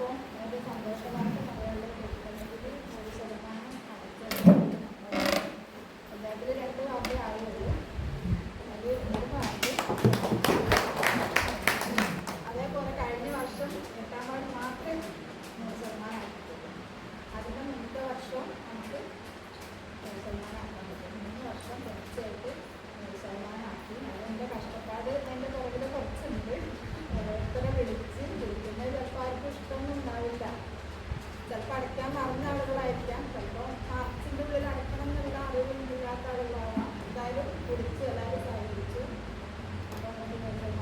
ഇപ്പോൾ ഒരു സന്തോഷവാർത്ത പറയാനുള്ള കിട്ടുന്നതിൽ 100% അടച്ചത് എല്ലാത്തിലും 2 വാർത്തേ ആയുള്ളൂ. അത് ഒരു വാർത്ത. അതേപോലെ കഴിഞ്ഞ വർഷം 8ാം വാർഡ് മാത്രമേ 100% ആക്കിയിട്ടുള്ളൂ. അതിന് മുന്നത്തെ വർഷം നമുക്ക് 100% ആക്കാൻ പറ്റും. 3 വർഷം തുടർച്ചയായിട്ട് 100% ആക്കി. അതെൻ്റെ കഷ്ടപ്പാട് എൻ്റെ പുറകിൽ കുറച്ചുണ്ട്. ഓരോരുത്തരെ വിളിക്കുന്നത് ചിലപ്പോൾ ആർക്കും ഇഷ്ടമൊന്നും ഉണ്ടാവില്ല. ചിലപ്പോൾ അടയ്ക്കാൻ മറന്ന ആളുകളായിരിക്കാം, ചിലപ്പോൾ മാർച്ചിൻ്റെ ഉള്ളിൽ അടയ്ക്കണം എന്നുള്ള അറിവില്ലാത്ത ആളുകളാവാം. എന്തായാലും വിളിച്ച് എല്ലാവരും സഹകരിച്ചു. അപ്പോൾ നമുക്ക് 100%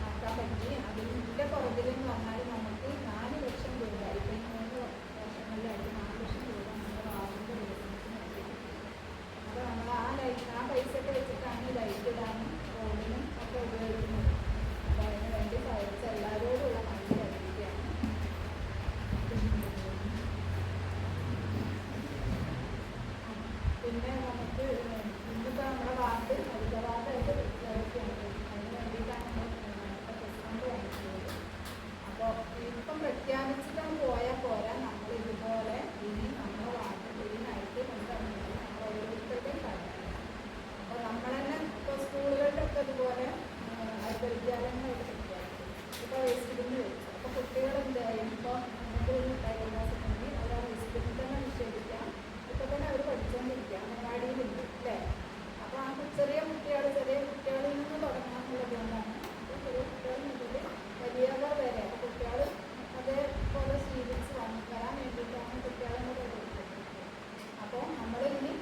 ആക്കാൻ പറ്റി. അതിൻ്റെ പുറകിലെന്ന് പറഞ്ഞാൽ നമുക്ക് 4 ലക്ഷം രൂപ, ഇപ്പം ഈ 3 വർഷങ്ങളിലായിട്ട് 4 ലക്ഷം രൂപ നമ്മുടെ വാർഡിൻ്റെ വികസനത്തിന് വേണ്ടി. അപ്പോൾ നമ്മൾ ആ പൈസ ഒക്കെ വെച്ചിട്ടാണ് ലൈറ്റ് ഇടാനും റോഡിനും ഒക്കെ ഉപയോഗിക്കുന്നത്. അപ്പോൾ അതിന് വേണ്ടി സഹായിച്ച എല്ലാവരോടുള്ള നന്ദി അറിയിക്കുകയാണ്. പിന്നെ നമുക്ക് ഇന്നിപ്പോൾ നമ്മുടെ വാർഡ് ഹരിതവാർഡായിട്ട് പ്രഖ്യാപിക്കുകയാണ്. അതിന് വേണ്ടിയിട്ടാണ് നമ്മൾ പ്രസിഡന്റ് വാങ്ങിച്ചത്. അപ്പോൾ ഇപ്പം പ്രഖ്യാപിച്ചിട്ടാണ് പോയാൽ പോരാ, നമ്മൾ ഇതുപോലെ ഇനി നമ്മുടെ വാർഡ് ക്ലീനായിട്ട് കൊണ്ടുവരുന്നത് നമ്മൾ ഓരോരുത്തരുടെയും കാര്യമാണ്. അപ്പോൾ നമ്മൾ തന്നെ ഇപ്പോൾ സ്കൂളുകളിലൊക്കെ ഇതുപോലെ വിദ്യാലയങ്ങളായിട്ട് പ്രഖ്യാപിക്കും. ഇപ്പോൾ വേസ്റ്റ് ബിന്ന് വെച്ചു. അപ്പോൾ കുട്ടികൾ എന്തായാലും ഇപ്പോൾ നമുക്ക് വിദ്യാഭ്യാസമുണ്ടെങ്കിൽ അവർ ആ വേസ്റ്റ് ബിന്നിൽ തന്നെ നിഷേധിക്കാം. ഇപ്പോൾ തന്നെ അവർ പഠിച്ചുകൊണ്ടിരിക്കുക, അംഗനവാടിയിലുണ്ട് അല്ലേ. അപ്പോൾ ആ ചെറിയ കുട്ടികളിൽ നിന്ന് തുടങ്ങാമെന്നുള്ളത് കൊണ്ടാണ്. അപ്പോൾ ചെറിയ കുട്ടികൾ മുതൽ വലിയവർ വരെ അപ്പോൾ കുട്ടികൾ അതേപോലെ സ്വീകരിച്ച് വരാൻ വേണ്ടിയിട്ടാണ് കുട്ടികളെ കൊടുക്കുന്നത്. അപ്പോൾ നമ്മൾ ഇനി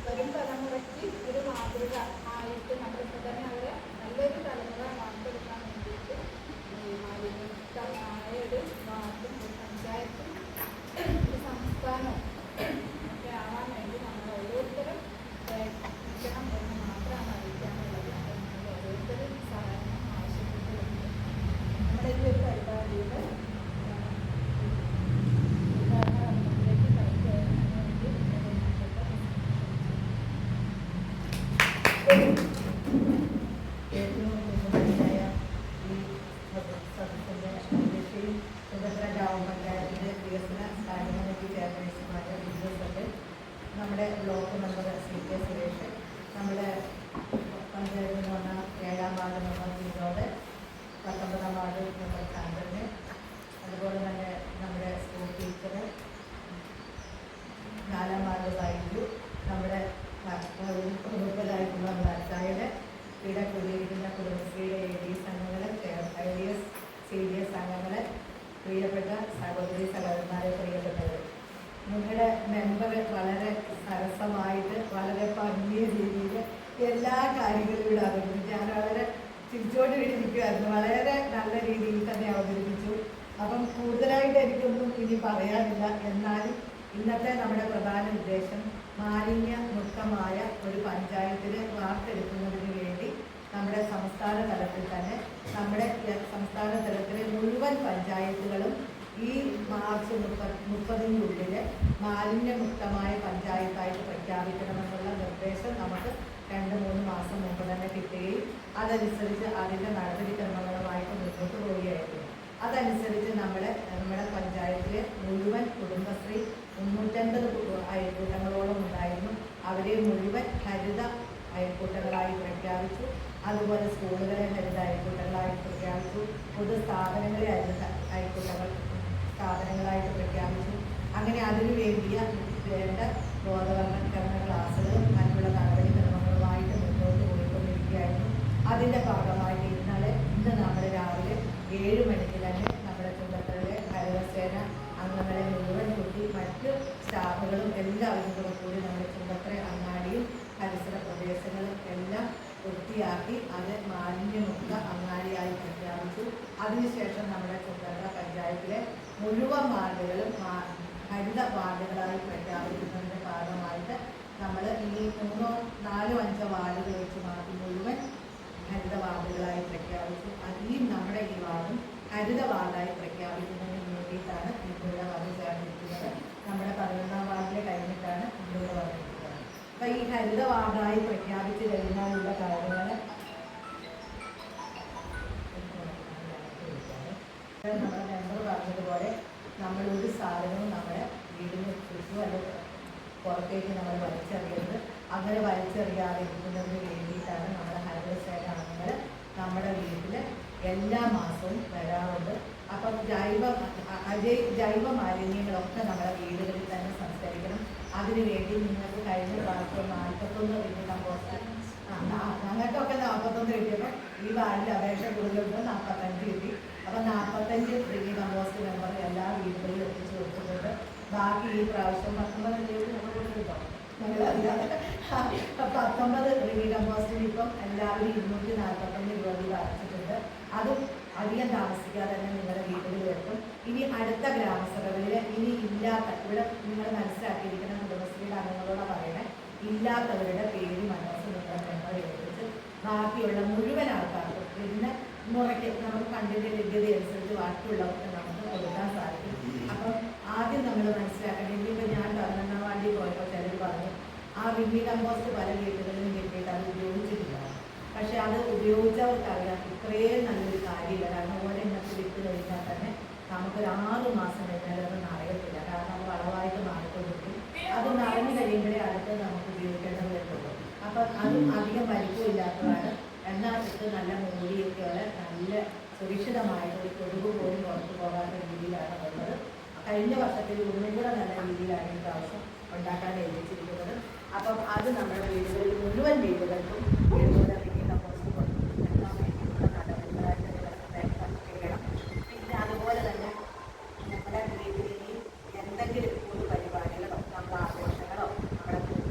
വരും തലമുറയ്ക്ക് ഒരു മാതൃക ആയിട്ട് നമ്മളിപ്പോൾ തന്നെ അവരെ നല്ലൊരു തലമുറ വാർത്തെടുക്കാൻ വേണ്ടിയിട്ട് മാലിന്യമുക്തമായ ഒരു വാർഡും ഒരു പഞ്ചായത്തും ഒരു സംസ്ഥാനവും ഒക്കെ ആവാൻ വേണ്ടി നമ്മൾ ഓരോരുത്തരും പ്രയത്നിക്കണം എന്ന് മാത്രമാണ് അറിയിക്കാനുള്ളത്. അപ്പോൾ നമ്മൾ ഓരോരുത്തരും സഹായം ആവശ്യപ്പെട്ടിട്ടുണ്ട്. നമ്മുടെ ഈ ഒരു പരിപാടിയുടെ നമ്മുടെ ബ്ലോക്ക് മെമ്പർ CK സുരേഷ്, നമ്മുടെ പഞ്ചായത്തിൽ എന്ന് പറഞ്ഞാൽ 7ാം ward member Vinod, 19ാം ward member ചന്ദ്രന്, അതുപോലെ തന്നെ നമ്മുടെ സ്കൂൾ ടീച്ചർ, 4ാം വാർഡ് ബൈജു, നമ്മുടെ കുടുംബത്തിലായിട്ടുള്ള നമ്മുടെ അച്ചായുടെ, ഇവിടെ കൂടിയിരിക്കുന്ന കുടുംബശ്രീയുടെ ADS അംഗങ്ങൾ, IDS CDS അംഗങ്ങൾ, പ്രിയപ്പെട്ട സഹോദരി സഹോദരന്മാരെ, പ്രിയപ്പെട്ടവർ, നിങ്ങളുടെ മെമ്പർ വളരെ സരസമായിട്ട് വളരെ ഭംഗിയ രീതിയിൽ എല്ലാ കാര്യങ്ങളും ഇവിടെ അവതരിപ്പിച്ചു. ഞാൻ വളരെ ചിരിച്ചോണ്ട് ഇരിക്കുമായിരുന്നു. വളരെ നല്ല രീതിയിൽ തന്നെ അവതരിപ്പിച്ചു. അപ്പം കൂടുതലായിട്ട് എനിക്കൊന്നും ഇനി പറയാനില്ല. എന്നാലും ഇന്നത്തെ നമ്മുടെ പ്രധാന ഉദ്ദേശം മാലിന്യമുക്തമായ ഒരു പഞ്ചായത്തിനെ വാർത്തെടുക്കുന്നതിന് വേണ്ടി നമ്മുടെ സംസ്ഥാന തലത്തിൽ തന്നെ നമ്മുടെ സംസ്ഥാന തലത്തിലെ മുഴുവൻ പഞ്ചായത്തുകളും ഈ മാർച്ച് 30-നുള്ളിൽ മാലിന്യമുക്തമായ പഞ്ചായത്തായിട്ട് പ്രഖ്യാപിക്കണമെന്നുള്ള നിർദ്ദേശം നമുക്ക് 2-3 മാസം മുമ്പ് തന്നെ കിട്ടുകയും അതനുസരിച്ച് അതിൻ്റെ നടപടിക്രമങ്ങളുമായിട്ട് മുന്നോട്ട് പോവുകയായിരുന്നു. അതനുസരിച്ച് നമ്മുടെ പഞ്ചായത്തിലെ മുഴുവൻ കുടുംബശ്രീ 350 അയൽക്കൂട്ടങ്ങളോളം ഉണ്ടായിരുന്നു. അവരെ മുഴുവൻ ഹരിത അയൽക്കൂട്ടങ്ങളായി പ്രഖ്യാപിച്ചു. അതുപോലെ സ്കൂളുകളെ ഹരിത അയൽക്കൂട്ടങ്ങളായി പ്രഖ്യാപിച്ചു. പൊതുസ്ഥാപനങ്ങളെ സ്ഥാപനങ്ങളായിട്ട് പ്രഖ്യാപിച്ചു. അങ്ങനെ അതിനു വേണ്ട ബോധവൽക്കരണ ക്ലാസ്സുകളും മറ്റുള്ള നടപടിക്രമങ്ങളുമായിട്ട് മുന്നോട്ട് പോയിക്കൊണ്ടിരിക്കുകയായിരുന്നു. അതിൻ്റെ ഭാഗമായിട്ട് ഇന്ന് നമ്മൾ രാവിലെ 7 മണിക്ക് തന്നെ നമ്മുടെ ചുങ്കത്തറയിലെ ഹരിതസേന അംഗങ്ങളെ മുഴുവൻ കൂട്ടി മറ്റ് സ്റ്റാഫുകളും എല്ലാവരും കൂടി നമ്മുടെ ചുങ്കത്തറ അങ്ങാടിയും പരിസര പ്രദേശങ്ങളും എല്ലാം വൃത്തിയാക്കി അത് മാലിന്യമുക്ത അങ്ങാടിയായി പ്രഖ്യാപിച്ചു. അതിനുശേഷം നമ്മുടെ ചുങ്കത്തറ പഞ്ചായത്തിലെ മുഴുവൻ വാർഡുകളും ഹരിത വാർഡുകളായി പ്രഖ്യാപിക്കുന്നതിൻ്റെ ഭാഗമായിട്ട് നമ്മൾ ഈ 3, 4, 5 വാർഡുകൾ വെച്ച് മാറ്റി മുഴുവൻ ഹരിത വാർഡുകളായി പ്രഖ്യാപിച്ചു. അതിലും നമ്മുടെ ഈ വാർഡും ഹരിത വാർഡായി പ്രഖ്യാപിക്കുന്നതിന് വേണ്ടിയിട്ടാണ് ഇവിടെ വന്നു ചേർന്നിരിക്കുന്നത്. നമ്മുടെ 11ാം വാർഡിൽ കഴിഞ്ഞിട്ടാണ് ഇവിടെ വന്നിരിക്കുന്നത്. അപ്പം ഈ ഹരിത വാർഡായി പ്രഖ്യാപിച്ചു കഴിഞ്ഞാലുള്ള കാര്യങ്ങൾ നമ്മുടെ മെമ്പർ അത് പുറത്തേക്ക് നമ്മൾ വലിച്ചെറിയരുത്. അങ്ങനെ വലിച്ചെറിയാതിരിക്കുന്നതിന് വേണ്ടിയിട്ടാണ് നമ്മുടെ ഹരിതസേന അംഗങ്ങൾ നമ്മുടെ വീട്ടിൽ എല്ലാ മാസവും വരാറുണ്ട്. അപ്പം ജൈവ മാലിന്യങ്ങളൊക്കെ നമ്മുടെ വീടുകളിൽ തന്നെ സംസ്കരിക്കണം. അതിനുവേണ്ടി നിങ്ങൾക്ക് കഴിഞ്ഞ പ്രാവശ്യം 41 റിംഗ് കമ്പോസ്റ്റ്, ഞങ്ങൾക്കൊക്കെ 41 കിട്ടിയപ്പോൾ ഈ വാർഡിൽ അപേക്ഷ കൂടുതലുണ്ട്, 45 കിട്ടി. അപ്പം 45 റിംഗ് കമ്പോസ്റ്റ് മെമ്പർ എല്ലാ വീടുകളിലും എത്തിച്ചു കൊടുത്തിട്ടുണ്ട്. ബാക്കി ഈ പ്രാവശ്യം 19 നമ്മൾ കൊടുത്തിട്ടോ, ഞങ്ങളറിയാതെ 19 റിംഗ് കമ്പോസ്റ്റിന് ഇപ്പം എല്ലാവരും 245 രൂപ വീതം അടച്ചിട്ടുണ്ട്. അതും അധികം താമസിക്കാതെ തന്നെ നിങ്ങളുടെ വീടുകളിൽ എത്തും. ഇനി അടുത്ത ഗ്രാമസഭകളിൽ ഇനി ഇല്ലാത്ത, ഇവിടെ നിങ്ങൾ മനസ്സിലാക്കിയിരിക്കുന്ന കുടുംബശ്രീയുടെ അംഗങ്ങളോട് പറയണേ, ഇല്ലാത്തവരുടെ പേര് മനസ്സ് നിങ്ങളുടെ മെമ്പർ ഏൽപ്പിച്ച് ബാക്കിയുള്ള മുഴുവൻ ആൾക്കാർക്കും പിന്നെ മുറയ്ക്ക് നമുക്ക് ഫണ്ടിൻ്റെ ലഭ്യത അനുസരിച്ച് ബാക്കിയുള്ളവർക്ക് നമുക്ക് കൊടുക്കാൻ സാധിക്കും. അപ്പം ആദ്യം നമ്മൾ മനസ്സിലാക്കേണ്ടത്, ഇനിയിപ്പോൾ ഞാൻ 11ാം വാർഡിൽ പോയപ്പോൾ ചിലർ പറഞ്ഞു ആ വിമ്മി കമ്പോസ്റ്റ് പല വീടുകളിലും കിട്ടിയിട്ട് അത് ഉപയോഗിച്ചിട്ടില്ല. പക്ഷെ അത് ഉപയോഗിച്ചവർക്കറിയാം ഇത്രയും നല്ലൊരു കാര്യമില്ല. കാരണം ഒരെണ്ണത്തിൽ ഇട്ട് കഴിഞ്ഞാൽ തന്നെ നമുക്കൊരു 6 മാസം കഴിഞ്ഞാൽ അത് നിറയത്തില്ല. കാരണം അത് വളവായിട്ട് മാറിക്കൊണ്ടിരിക്കും. അത് നിറഞ്ഞു കഴിയുമ്പോഴേ അടുത്ത് നമുക്ക് ഉപയോഗിക്കേണ്ടത് വരുള്ളൂ. അപ്പം അതും അധികം വലിപ്പമില്ലാത്തതാണ്. എന്നാൽ ഇത് നല്ല മൂടിയൊക്കെയുള്ള നല്ല സുരക്ഷിതമായിട്ട് ഒരു കൊതുക് പോലും പുറത്തു പോകാത്ത രീതിയിലാണ് ഉള്ളത്. കഴിഞ്ഞ വർഷത്തിൽ ഒന്നും കൂടെ നല്ല രീതിയിലാണ് ഈ പ്രാവശ്യം ഉണ്ടാക്കാൻ ഏൽപ്പിച്ചിരിക്കുന്നത്. അപ്പം അത് നമ്മുടെ വീടുകളിൽ മുഴുവൻ വീടുകൾക്കും പിന്നെ അതുപോലെ തന്നെ നമ്മുടെ വീട്ടിൽ എന്തെങ്കിലും ഒരു പരിപാടികളോ നമ്മുടെ ആഘോഷങ്ങളോ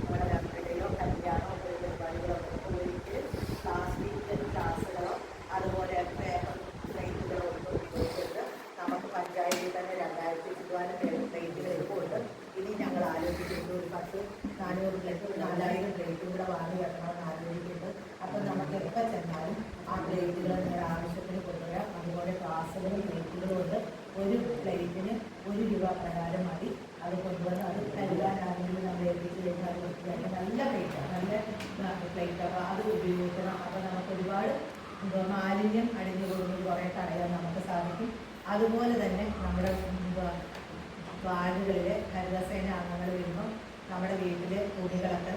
നമ്മുടെ ബർത്ത്ഡേയോ കല്യാണമോ പരിപാടികളോ ഒരിക്കലും പ്ലാസ്റ്റിക് ഗ്ലാസുകളോ അതുപോലെ പേപ്പർ പ്ലേറ്റുകളോ ഒന്നും ഉപയോഗിക്കരുത്. നമുക്ക് പഞ്ചായത്തിൽ തന്നെ 2000 ചുറ്റുപാട് പ്ലേറ്റുകൾ എടുക്കുന്നുണ്ട്. ഇനി ഞങ്ങൾ ആലോചിക്കുന്നത് ഒരു 10-400 പ്ലേറ്റ് 4000 പ്ലേറ്റും കൂടെ വാങ്ങി വെക്കണമെന്ന് ആലോചിക്കുന്നുണ്ട്. അപ്പം നമുക്ക് എപ്പോൾ ചെന്നാലും ആ പ്ലേറ്റുകൾ നിങ്ങളുടെ ആവശ്യത്തിന് കൊണ്ടുവരാം. അതുപോലെ ഗ്ലാസുകളും പ്ലേറ്റുകളും ഉണ്ട്. ഒരു പ്ലേറ്റിന് 1 രൂപ പ്രകാരം മതി. അത് കൊണ്ടുവന്ന് അത് കഴുകാനാണെങ്കിലും നമ്മൾ ഏൽപ്പിച്ച് കഴിഞ്ഞാൽ വൃത്തിയാക്കി നല്ല പ്ലേറ്റാണ്, നല്ല പ്ലേറ്റ്. അപ്പോൾ അത് ഉപയോഗിക്കണം. അപ്പോൾ നമുക്ക് ഒരുപാട് മാലിന്യം അടിഞ്ഞു പോകുന്നത് കുറേ തടയാൻ നമുക്ക് സാധിക്കും. അതുപോലെ തന്നെ നമ്മുടെ വാർഡുകളിലെ ഹരിതസേന അംഗങ്ങൾ വരുമ്പം നമ്മുടെ വീട്ടിലെ തുണികളൊക്കെ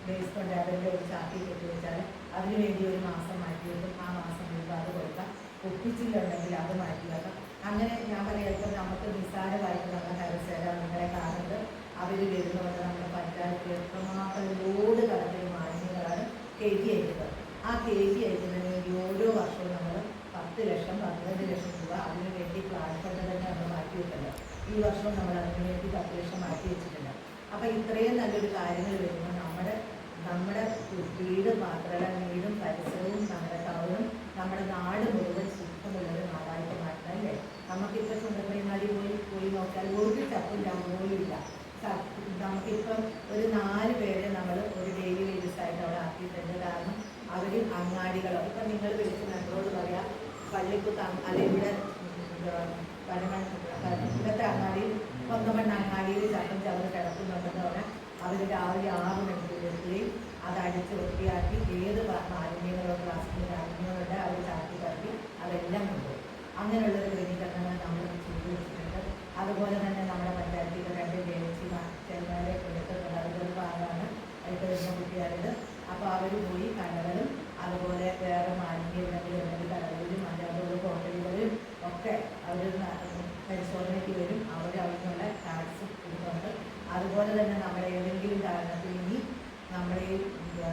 വേസ്റ്റ് കൊണ്ട് അതിൻ്റെ ഒരു ചാക്കി കെട്ടി വെച്ചാൽ അതിനു വേണ്ടി ഒരു മാസം മാറ്റി വെക്കും. ആ മാസം മുമ്പ് അത് കൊടുക്കാം. ഒപ്പിച്ചിട്ടുണ്ടെങ്കിൽ അത് മാറ്റി വെക്കാം. അങ്ങനെ ഞാൻ പറയാം, നമുക്ക് നിസ്സാരമായിട്ട് നമ്മുടെ ഹരിതസേന അംഗങ്ങളെ കാണുന്നത് അവർ വരുന്നതുകൊണ്ട് നമ്മുടെ പഞ്ചായത്തിൽ എത്രമാത്രം ലോഡ് കണക്കിന് മാലിന്യങ്ങളാണ് കയറ്റി അയക്കുന്നത്. ആ കയറ്റി അയക്കുന്നതിന് വേണ്ടി ഓരോ വർഷവും നമ്മൾ 10 ലക്ഷം 15 ലക്ഷം രൂപ അതിനു വേണ്ടി പ്ലാൻ ഫണ്ട് തന്നെ നമ്മൾ മാറ്റി വെക്കുന്നത്. ഈ വർഷവും നമ്മൾ അതിനു വേണ്ടി 10 ലക്ഷം മാറ്റി വെച്ചിട്ടുണ്ട്. അപ്പോൾ ഇത്രയും നല്ലൊരു കാര്യങ്ങൾ വരുമ്പോൾ നമ്മുടെ വീട് മാത്രമല്ല, വീടും പരിസരവും നമ്മുടെ ടൗണും നമ്മുടെ നാട് മുഴുവൻ ശുദ്ധമുള്ളൊരു നാടായിട്ട് മാറ്റണം അല്ലേ? നമുക്കിപ്പോൾ ചുണ്ടപ്പടിനാടി പോയി നോക്കിയാൽ ഒരു ചപ്പും പോലും ഇല്ല. നമുക്കിപ്പം ഒരു 4 പേരെ നമ്മൾ ഒരു ഡെയിലി വേജസായിട്ട് അവിടെ ആക്കിയിട്ടുണ്ട്. കാരണം അവർ അങ്ങാടികളോ ഇപ്പം നിങ്ങൾ വിളിച്ച് നമ്മളോട് പറയാം പള്ളിക്കുത്ത് അല്ലെങ്കിൽ ഇവിടുത്തെ അങ്ങാടിയിൽ കൊന്തമണ്ണ അങ്ങാടിയിൽ ചട്ടം ചവറ് കിടക്കുന്നുണ്ടെന്ന് പറഞ്ഞാൽ അവർ രാവിലെ 6 മണിക്ക് വരുകയും അത് അടിച്ച് വൃത്തിയാക്കി ഏത് മാലിന്യങ്ങളോ പ്ലാസ്റ്റിക് മാലിന്യങ്ങളുണ്ട് അവർ ചാക്കി പറ്റി അതെല്ലാം കൊണ്ടുപോകും. അങ്ങനെയുള്ളൊരു ക്രമീകരണങ്ങൾ നമ്മൾ ചെയ്തു വെച്ചിട്ടുണ്ട്. അതുപോലെ തന്നെ നമ്മുടെ പഞ്ചായത്തിൽ 2 ജയിച്ച് ചെന്നാലെ എടുത്തിട്ടുള്ള അതൊരു ഭാഗമാണ് അതിൽ വരുന്ന കുട്ടിയായത്. അപ്പോൾ അവർ പോയി കടകളും അതുപോലെ വേറെ മാലിന്യമുണ്ടെങ്കിൽ കടകളിലും അതേപോലെ ഹോട്ടലുകളിലും ഒക്കെ അവർ പരിശോധനയ്ക്ക് വരും. അവരവിടുന്നുള്ള ടാക്സ് കൊടുക്കുന്നുണ്ട്. അതുപോലെ തന്നെ നമ്മുടെ ഏതെങ്കിലും കാരണത്തിൽ ഇനി നമ്മുടെ ഈ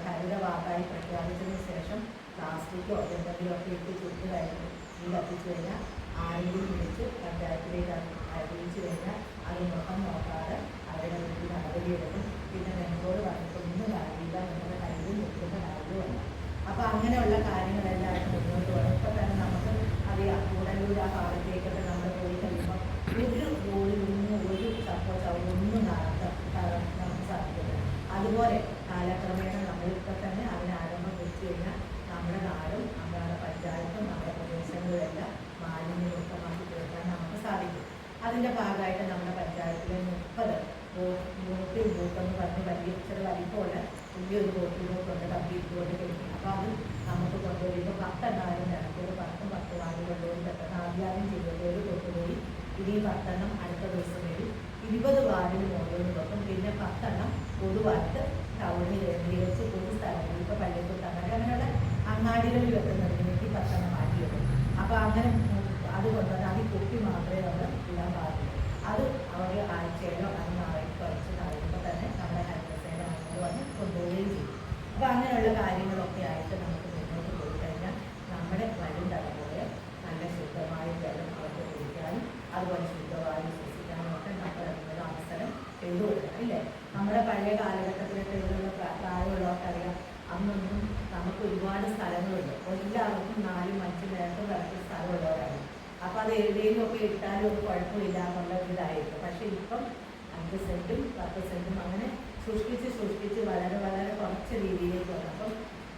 ഹരിത വാക്കായി പ്രഖ്യാപിച്ചതിന് ശേഷം പ്ലാസ്റ്റിക്കോ എന്തെങ്കിലുമൊക്കെ ഇട്ട് ചുറ്റ് കഴിഞ്ഞ് ഈ കത്തിച്ചു കഴിഞ്ഞാൽ ആരെങ്കിലും വിളിച്ച് പഞ്ചായത്തിലേക്ക് അറിയിച്ചു കഴിഞ്ഞാൽ അത് മുഖം നോക്കാതെ അവരുടെ വീട്ടിൽ നടപടിയെടുക്കും. പിന്നെ ഞങ്ങളോട് പറഞ്ഞിട്ടൊന്നും കാര്യമില്ല, നിങ്ങളുടെ കയ്യിൽ നിൽക്കുന്ന കാര്യമല്ല. അപ്പോൾ അങ്ങനെയുള്ള കാര്യങ്ങളെല്ലാം മുന്നോട്ട് പോകണം. ഇപ്പോൾ തന്നെ നമുക്ക് അറിയാം, കൂടല്ലൂർ ആ ഭാഗത്തേക്കൊക്കെ നമ്മൾ പോയി കഴിയുമ്പോൾ ഒരു റോഡിൽ നിന്നും ഒരു ചവൊന്നും നമുക്ക് സാധിക്കില്ല. അതുപോലെ കാലക്രമേണ നമ്മളിപ്പോൾ തന്നെ അതിന് ആരംഭം കുറിച്ച് കഴിഞ്ഞാൽ നമ്മുടെ നാടും നമ്മുടെ പഞ്ചായത്തും നമ്മുടെ പ്രദേശങ്ങളിലെല്ലാം മാലിന്യമുക്തമാക്കി തീർക്കാൻ നമുക്ക് സാധിക്കും. അതിൻ്റെ ഭാഗമായിട്ട് നമ്മുടെ പഞ്ചായത്തിലെ 30 ബൂത്തെന്ന് പറഞ്ഞ് ചെറിയ വലിപ്പമുള്ള വലിയൊരു ബൂത്തുണ്ട്, കമ്പ്ലീറ്റ് ബോർഡ് കഴിക്കും. അപ്പോൾ അത് നമുക്ക് കൊണ്ടുവരുമ്പോൾ 10 എണ്ണാലും ഞങ്ങൾക്കൊരു 10 വാർഡുകളിലും പെട്ടെന്ന് ആദ്യം ചെയ്തിട്ട് ഒരു കൊണ്ടുപോയി ഇനി 10 അടുത്ത ദിവസം വരും. 20 വാർഡിൽ ഓരോന്ന് വെക്കും. പിന്നെ 10 പൊതുവായിട്ട് ടൗണിൽ കേന്ദ്രീകരിച്ച് പൊതു സ്ഥലങ്ങളിൽ ഇപ്പോൾ പള്ളിക്കുത്ത് അങ്ങനെയുള്ള അങ്ങാടികളിൽ വെക്കുന്നതിന് വേണ്ടി 10 മാറ്റി വെക്കും. അപ്പോൾ അങ്ങനെ അത് കൊണ്ടുവന്ന് അത് കുപ്പി മാത്രമേ നമ്മൾ ഇടാൻ പാടുള്ളൂ. അത് അവർ ആഴ്ചയിലോ നാളേക്കോ അയച്ച് കഴിയുമ്പോൾ തന്നെ നമ്മുടെ ഹരിതസേന വന്ന് കൊണ്ടുപോവുകയും ചെയ്യും. അപ്പോൾ അങ്ങനെയുള്ള കാര്യങ്ങളൊക്കെ ആയിട്ട് നമുക്ക് മുന്നോട്ട് പോയി കഴിഞ്ഞാൽ നമ്മുടെ വരും തലമുറയെ നല്ല ശുദ്ധമായ ജലം അവർക്ക് കുടിക്കാനും അതുപോലെ ശുദ്ധവായു ശ്വസിക്കാനും ഒക്കെ നമ്മൾ അതിനുള്ള അവസരം ചെയ്തു കൊടുക്കണം. ഇല്ലേ? നമ്മുടെ പഴയ കാലഘട്ടത്തിലൊക്കെ ഇതിലുള്ള പ്രായമുള്ളവർക്കറിയാം, അന്നൊന്നും നമുക്ക് ഒരുപാട് സ്ഥലങ്ങളുണ്ട്. എല്ലാവർക്കും 4-5 നേരത്തെ കിടക്കുന്ന സ്ഥലമുള്ളവരാണ്. അപ്പോൾ അത് എവിടെയെങ്കിലും ഒക്കെ ഇട്ടാലും ഒരു കുഴപ്പമില്ല എന്നുള്ള ഇതായിരുന്നു. പക്ഷേ ഇപ്പം 5 സെൻറ്റും 10 സെൻറ്റും അങ്ങനെ സൂക്ഷിച്ച് വളരെ കുറച്ച് രീതിയിലേക്ക് വന്നപ്പം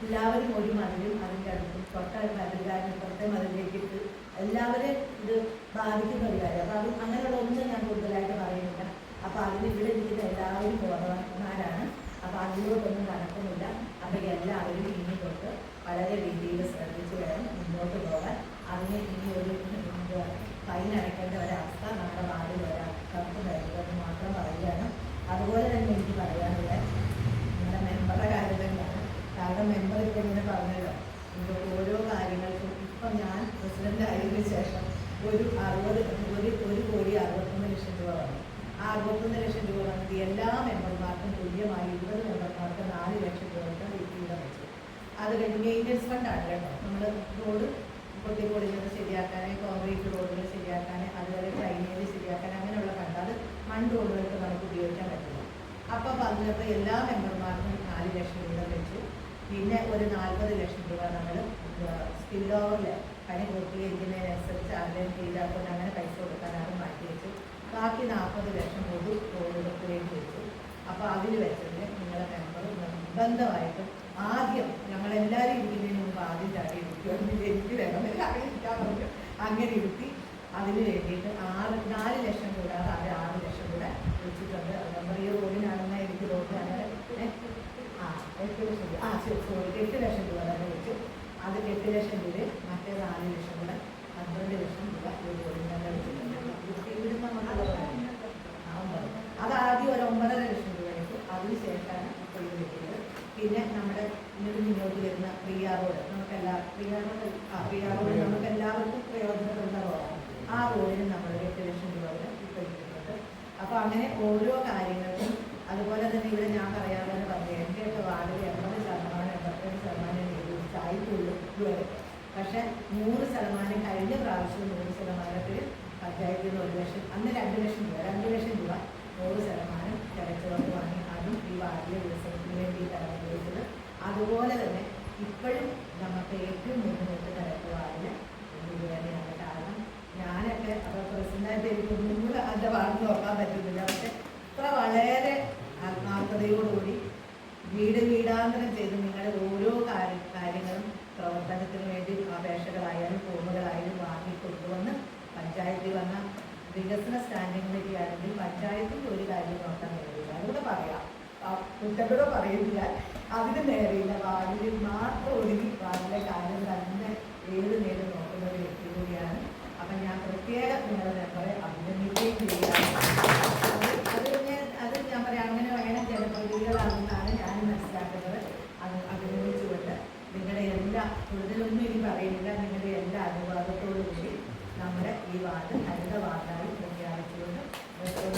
എല്ലാവരും ഒരു മതിലും അതിൻ്റെ അടുത്തും തൊട്ട മതിലുകാരൻ ഇപ്പുറത്തെ മതിലിലേക്ക് ഇട്ട് എല്ലാവരെയും ഇത് ബാധിക്കുന്ന ഒരു കാര്യം. അപ്പോൾ അത് അങ്ങനെയുള്ള ഒന്നും ഞാൻ കൂടുതലായിട്ട് പറയുന്നില്ല. അപ്പോൾ അതിന് ഇവിടെ ഇരിക്കുന്ന എല്ലാവരും ബോധവാന്മാരാണ്. അപ്പോൾ അതിലോട്ടൊന്നും നടക്കുന്നില്ല. അപ്പോൾ എല്ലാവരും ഇനി തൊട്ട് വളരെ രീതിയിൽ ശ്രദ്ധിച്ച് വേണം മുന്നോട്ട് പോകാൻ. അതിന് ഇനി ഒരു ഫൈൻ അടയ്ക്കേണ്ട ഒരവസ്ഥ നമ്മുടെ നാട്ടിൽ ഒരാൾക്ക് വരുന്നത് മാത്രം പറയുകയാണ്. അതുപോലെ തന്നെ എനിക്ക് പറയാനുള്ള നമ്മുടെ മെമ്പറുടെ കാര്യം തന്നെയാണ്. കാരണം മെമ്പർ ഇപ്പോൾ ഇങ്ങനെ പറഞ്ഞല്ലോ, ഇപ്പോൾ ഓരോ കാര്യങ്ങൾക്കും ഇപ്പം ഞാൻ പ്രസിഡന്റ് ആയതിനു ശേഷം ഒരു 1,61,00,000 രൂപ വന്നു. ആ 61,00,000 രൂപ വന്നത് എല്ലാ മെമ്പർമാർക്കും തുല്യമായി 20 മെമ്പർമാർക്ക് 4 ലക്ഷം രൂപ വീട്ടിലൂടെ വെച്ചു. അത് കഴിഞ്ഞ് മെയിൻ്റനൻസ് ഫണ്ടാണ് കേട്ടോ. നമ്മൾ റോഡ് പൊട്ടിപ്പൊളിഞ്ഞത് ശരിയാക്കാൻ, കോൺക്രീറ്റ് റോഡുകൾ ശരിയാക്കാൻ, അതുപോലെ ഡ്രൈനേജ് ശരിയാക്കാൻ, അങ്ങനെയുള്ള ഫണ്ട്. അത് മൺ റോഡുകൾക്ക് നമുക്ക് ഉപയോഗിക്കാൻ പറ്റില്ല. അപ്പോൾ പറഞ്ഞപ്പോൾ എല്ലാ മെമ്പർമാർക്കും 4 ലക്ഷം രൂപ വെച്ചു. പിന്നെ ഒരു 40 ലക്ഷം രൂപ നമ്മൾ സ്കിൽ ഓവറിൽ പണി പൂർത്തീകരിക്കുന്നതിനനുസരിച്ച് അതിനെ ചെയ്താക്കൊണ്ട് അങ്ങനെ പൈസ കൊടുക്കാനാണ് മാറ്റി വെച്ചു. ബാക്കി 40 ലക്ഷം പൊതു റോഡുകൾക്ക് വേണ്ടി വെച്ചു. അപ്പോൾ അതിൽ വെച്ചതിന് നിങ്ങളെ മെമ്പർ നിർബന്ധമായിട്ടും ആദ്യം ഞങ്ങളെല്ലാവരും ഇരിക്കുന്നതിന് മുമ്പ് ആദ്യം ചാടി ഇരിക്കുമെന്ന് എനിക്ക് വേണമെങ്കിൽ അറിയിക്കാൻ പറഞ്ഞു. അങ്ങനെ ഇരുത്തി അതിന് വേണ്ടിയിട്ട് 4 ലക്ഷം കൂടാതെ അവർ 6 ലക്ഷം കൂടെ വെച്ചിട്ടുണ്ട്. നമ്മൾ ഈ റോഡിനാണെന്ന് എനിക്ക് തോന്നുകയാണ് 8 ലക്ഷം രൂപ തന്നെ വെച്ചു. അത് 8 ലക്ഷം രൂപ മറ്റേ 4 ലക്ഷം കൂടെ 12 ലക്ഷം രൂപ ഈ റോഡിന് തന്നെ വെച്ചിട്ടുണ്ട്. ഇവിടുന്ന് നമുക്ക് അത് ആദ്യം ഒരു 9.5 ലക്ഷം രൂപ വെച്ചു. അതിന് ശേഷമാണ് ഇപ്പോൾ ഇത് വെക്കുന്നത്. പിന്നെ നമ്മുടെ മുന്നോട്ട് വരുന്ന പ്രിയ റോഡ് പ്രിയ റോഡ് നമുക്ക് എല്ലാവർക്കും പ്രയോജനപ്പെടുന്ന റോഡാണ്. ആ റോഡിന് നമ്മൾ 8 ലക്ഷം രൂപ വരെ ഇപ്പോൾ ഇട്ടിട്ടുണ്ട്. അപ്പോൾ അങ്ങനെ ഓരോ കാര്യങ്ങൾക്കും അതുപോലെ തന്നെ ഇവിടെ ഞാൻ പറയാമെന്ന് പറഞ്ഞു എൻ്റെയൊക്കെ വാർഡിൽ 80% ആയിട്ടുള്ളൂ ഇതുവരെ. പക്ഷേ 100% കഴിഞ്ഞ പ്രാവശ്യം 100% പഞ്ചായത്തിൽ നിന്ന് 1 ലക്ഷം, അന്ന് 2 ലക്ഷം രൂപ 100% കിടച്ചുകൊണ്ട് വാങ്ങി. അതും ഈ വാർഡിലെ വികസനത്തിന് വേണ്ടിയിട്ടാണ് ഉപയോഗിച്ചത്. അതുപോലെ തന്നെ ഇപ്പോഴും നമുക്ക് ഏറ്റവും മുന്നോട്ട് കിടക്കുവാറില്ല ഇതുതന്നെയാണ്. കാരണം ഞാനൊക്കെ അത് പ്രസിഡന്റായിട്ട് എനിക്ക് മുമ്പ് അതിൻ്റെ വാർഡ് നോക്കാൻ പറ്റുന്നില്ല. പക്ഷെ ഇത്ര വളരെ ആത്മാർത്ഥതയോടുകൂടി വീടാന്തരം ചെയ്ത് നിങ്ങളുടെ ഓരോ കാര്യങ്ങളും പ്രവർത്തനത്തിന് വേണ്ടി അപേക്ഷകളായാലും ഫോമുകളായാലും വാങ്ങിക്കൊണ്ടുവന്ന് പഞ്ചായത്തിൽ വന്ന വികസന സ്റ്റാൻഡിംഗ് കമ്മിറ്റി ആണെങ്കിൽ പഞ്ചായത്തിൻ്റെ ഒരു കാര്യം നോക്കാൻ കഴിയില്ല. അതുകൂടെ പറയാം, കുറ്റപ്പെടുക പറയുന്നില്ല, അതിന് നേരെയില്ല. വാർഡിൽ മാത്രം ഒതുങ്ങി വാർഡിലെ കാര്യം തന്നെ ഏത് നേരം നോക്കുന്ന ഒരു വ്യക്തി കൂടിയാണ്. അപ്പം ഞാൻ പ്രത്യേകം നിങ്ങളുടെ മെമ്പറെ അഭിനന്ദിക്കുകയും ചെയ്യുകയാണ്. അത് ഞാൻ പറയാം, അങ്ങനെ വേണം ജനപ്രതിനിധികളാണെന്നാണ് ഞാൻ മനസ്സിലാക്കുന്നത്. അത് അഭിനന്ദിച്ചുകൊണ്ട് നിങ്ങളുടെ എല്ലാ കൂടുതലൊന്നും ഇനി പറയുന്നില്ല, നിങ്ങളുടെ എല്ലാ അനുവാദത്തോടു കൂടി നമ്മുടെ ഈ വാർഡ് ഹരിത വാർഡായി പ്രഖ്യാപിച്ചുകൊണ്ട് നമ്മൾ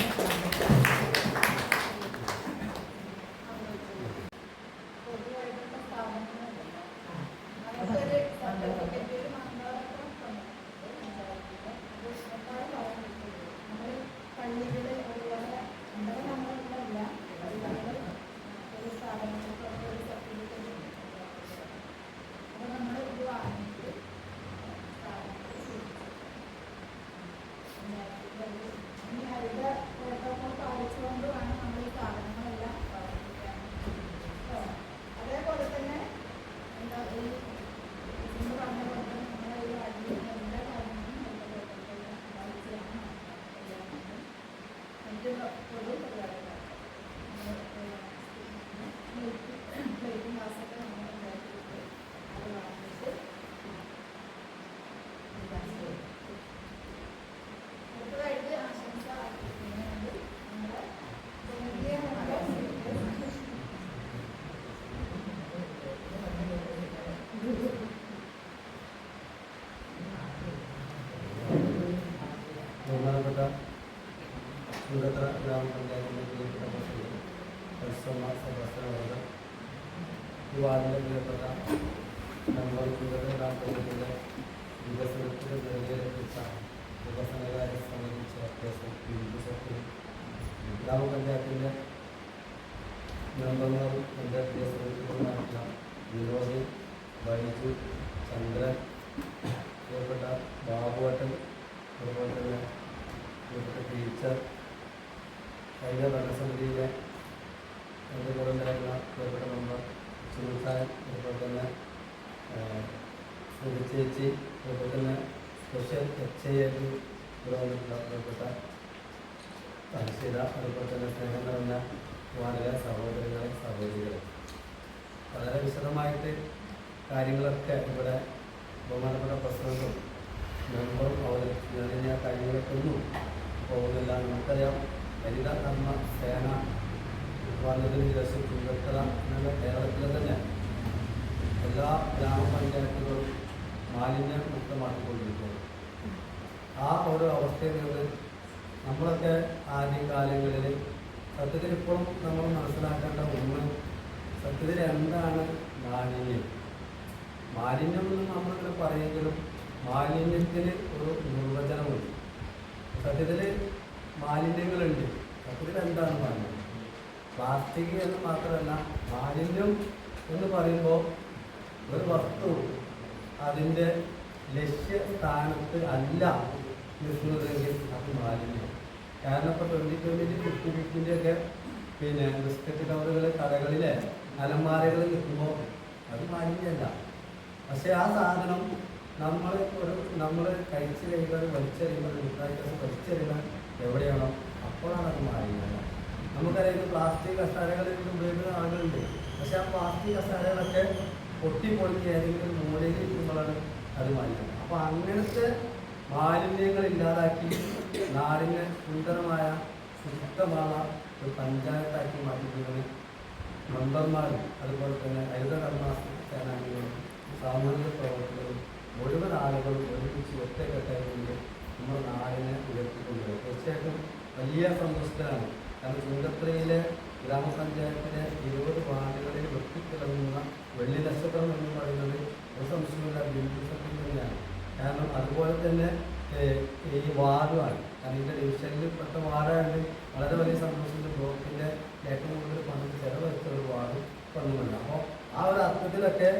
ബഹുമാനപ്പെട്ട ചുങ്കത്തറ ഗ്രാമപഞ്ചായത്തിൻ്റെ പ്രിയപ്പെട്ട പ്രസിഡന്റ് പരിശ്രമ സദസ്യവർഗം, ഈ വാർഡിലെ പ്രിയപ്പെട്ട നമ്മൾ ചുങ്കത്തറ ഗ്രാമപഞ്ചായത്തിൻ്റെ വികസനത്തിന് നിലയിലെത്തിച്ച വികസനകാര്യ സമിതി ചെയർപേഴ്സൺ ഗ്രാമപഞ്ചായത്തിൻ്റെ മെമ്പർമാരും എൻ്റെ പ്രിയ സുഹൃത്തുക്കളുമായിട്ടുള്ള വിനോദ്, ബൈജു, ചന്ദ്രൻ, പ്രിയപ്പെട്ട ബാബുവട്ടൻ, അതുപോലെ തന്നെ പ്രിയപ്പെട്ട ടീച്ചർ, കഴിഞ്ഞ ഭരണസമിതിയിലെ എൻ്റെ കൂടെ ഉണ്ടായിരുന്ന പ്രിയപ്പെട്ട മെമ്പർ സുൽത്താൻ, അതുപോലെ തന്നെ സുധി ചേച്ചി, അതുപോലെ തന്നെ സ്പെഷ്യൽ HIA ഇവിടെ വന്നിട്ടുള്ള പ്രിയപ്പെട്ട തഹസീല, അതുപോലെ തന്നെ സ്നേഹം നിറഞ്ഞ വാർഡിലെ സഹോദരങ്ങളെ സഹോദരികളെ, വളരെ വിശദമായിട്ട് കാര്യങ്ങളൊക്കെ ഇവിടെ ബഹുമാനപ്പെട്ട പ്രസിഡന്റും മെമ്പറും അവതരിപ്പിച്ചു. ഞാൻ കാര്യങ്ങളൊക്കൊന്നും പോകുന്നില്ല. നമുക്കറിയാം, ഹരിത കർമ്മ സേന വന്നതിന് ശേഷം ചുങ്കത്തറ എന്നുള്ള കേരളത്തിലെ തന്നെ എല്ലാ ഗ്രാമപഞ്ചായത്തുകളും മാലിന്യം മുക്തമാക്കിക്കൊണ്ടിരിക്കുന്നത്. ആ ഒരു അവസ്ഥയിൽ നിന്ന് നമ്മളൊക്കെ ആദ്യകാലങ്ങളിൽ സത്യത്തിൽ ഇപ്പോഴും നമ്മൾ മനസ്സിലാക്കേണ്ട ഒന്ന്, സത്യത്തിൽ എന്താണ് മാലിന്യം? മാലിന്യം എന്ന് നമ്മളിങ്ങനെ പറയുമെങ്കിലും മാലിന്യത്തിന് ഒരു നിർവചനമുണ്ട്. സത്യത്തിൽ മാലിന്യങ്ങളുണ്ട്. സത്യത്തിൽ എന്താണ് മാലിന്യം? പ്ലാസ്റ്റിക് എന്ന് മാത്രമല്ല, മാലിന്യം എന്ന് പറയുമ്പോൾ ഒരു വസ്തു അതിൻ്റെ ലക്ഷ്യസ്ഥാനത്ത് അല്ല നിൽക്കുന്നതെങ്കിൽ അത് മാലിന്യം. കാരണം ഇപ്പോൾ 2020 50-50-ൻ്റെയൊക്കെ പിന്നെ ബിസ്ക്കറ്റ് കവറുകൾ കടകളിലെ അലമാരകളിൽ നിൽക്കുമ്പോൾ അത് മാലിന്യമല്ല. പക്ഷെ ആ സാധനം നമ്മൾ കഴിച്ച് കഴിയുന്നത് വലിച്ചെറിയുന്നത്, മിഠായിക്കസ് വലിച്ചെറിയുന്നത് എവിടെയാണോ അപ്പോഴാണ് അത് മാലിന്യമല്ല. നമുക്കറിയാം, പ്ലാസ്റ്റിക് കസാരകളിൽ ഉപയോഗിക്കുന്ന ആളുകളുണ്ട്. പക്ഷെ ആ പ്ലാസ്റ്റിക് കസാരകളൊക്കെ പൊട്ടിപ്പൊളിഞ്ഞ് ഏതെങ്കിലും മൂലയിൽ ഇരിക്കുമ്പോഴാണ് അത് മാലിന്യം. അപ്പോൾ അങ്ങനത്തെ മാലിന്യങ്ങൾ ഇല്ലാതാക്കി നാടിനെ സുന്ദരമായ ശുദ്ധമായ ഒരു പഞ്ചായത്താക്കി മാറ്റിക്കുന്നത് മെമ്പർമാരും അതുപോലെ തന്നെ ഹരിത കർമ്മ സേനാനികളും സാമൂഹിക പ്രവർത്തകരും മുഴുവൻ ആളുകളും ഒരുമിച്ച് ഒറ്റക്കെട്ടായതുകൊണ്ട് നമ്മുടെ നാടിനെ ഉയർത്തിക്കൊണ്ടുവരും. തീർച്ചയായിട്ടും വലിയ സന്തോഷത്തിലാണ്. കാരണം ചുങ്കത്തറയിലെ ഗ്രാമപഞ്ചായത്തിലെ 20 വാർഡുകളിൽ വെട്ടിത്തിളങ്ങുന്ന വെള്ളി നക്ഷത്രം എന്ന് പറയുന്നത് ഒരു സംശയമില്ല ബിന്ദുസത്തിൽ തന്നെയാണ്. കാരണം അതുപോലെ തന്നെ ഈ വാർഡുമാണ്. കാരണം ഇതിൻ്റെ ഡിവിഷനിൽ പെട്ട വാർഡായിട്ട് വളരെ വലിയ സന്തോഷത്തിൻ്റെ ബ്ലോക്കിൻ്റെ ഏറ്റവും കൂടുതൽ പണ്ട് ചെലവഴിച്ച ഒരു വാർഡ് വന്നുകൊണ്ട്. അപ്പോൾ ആ ഒരു അർത്ഥത്തിലൊക്കെ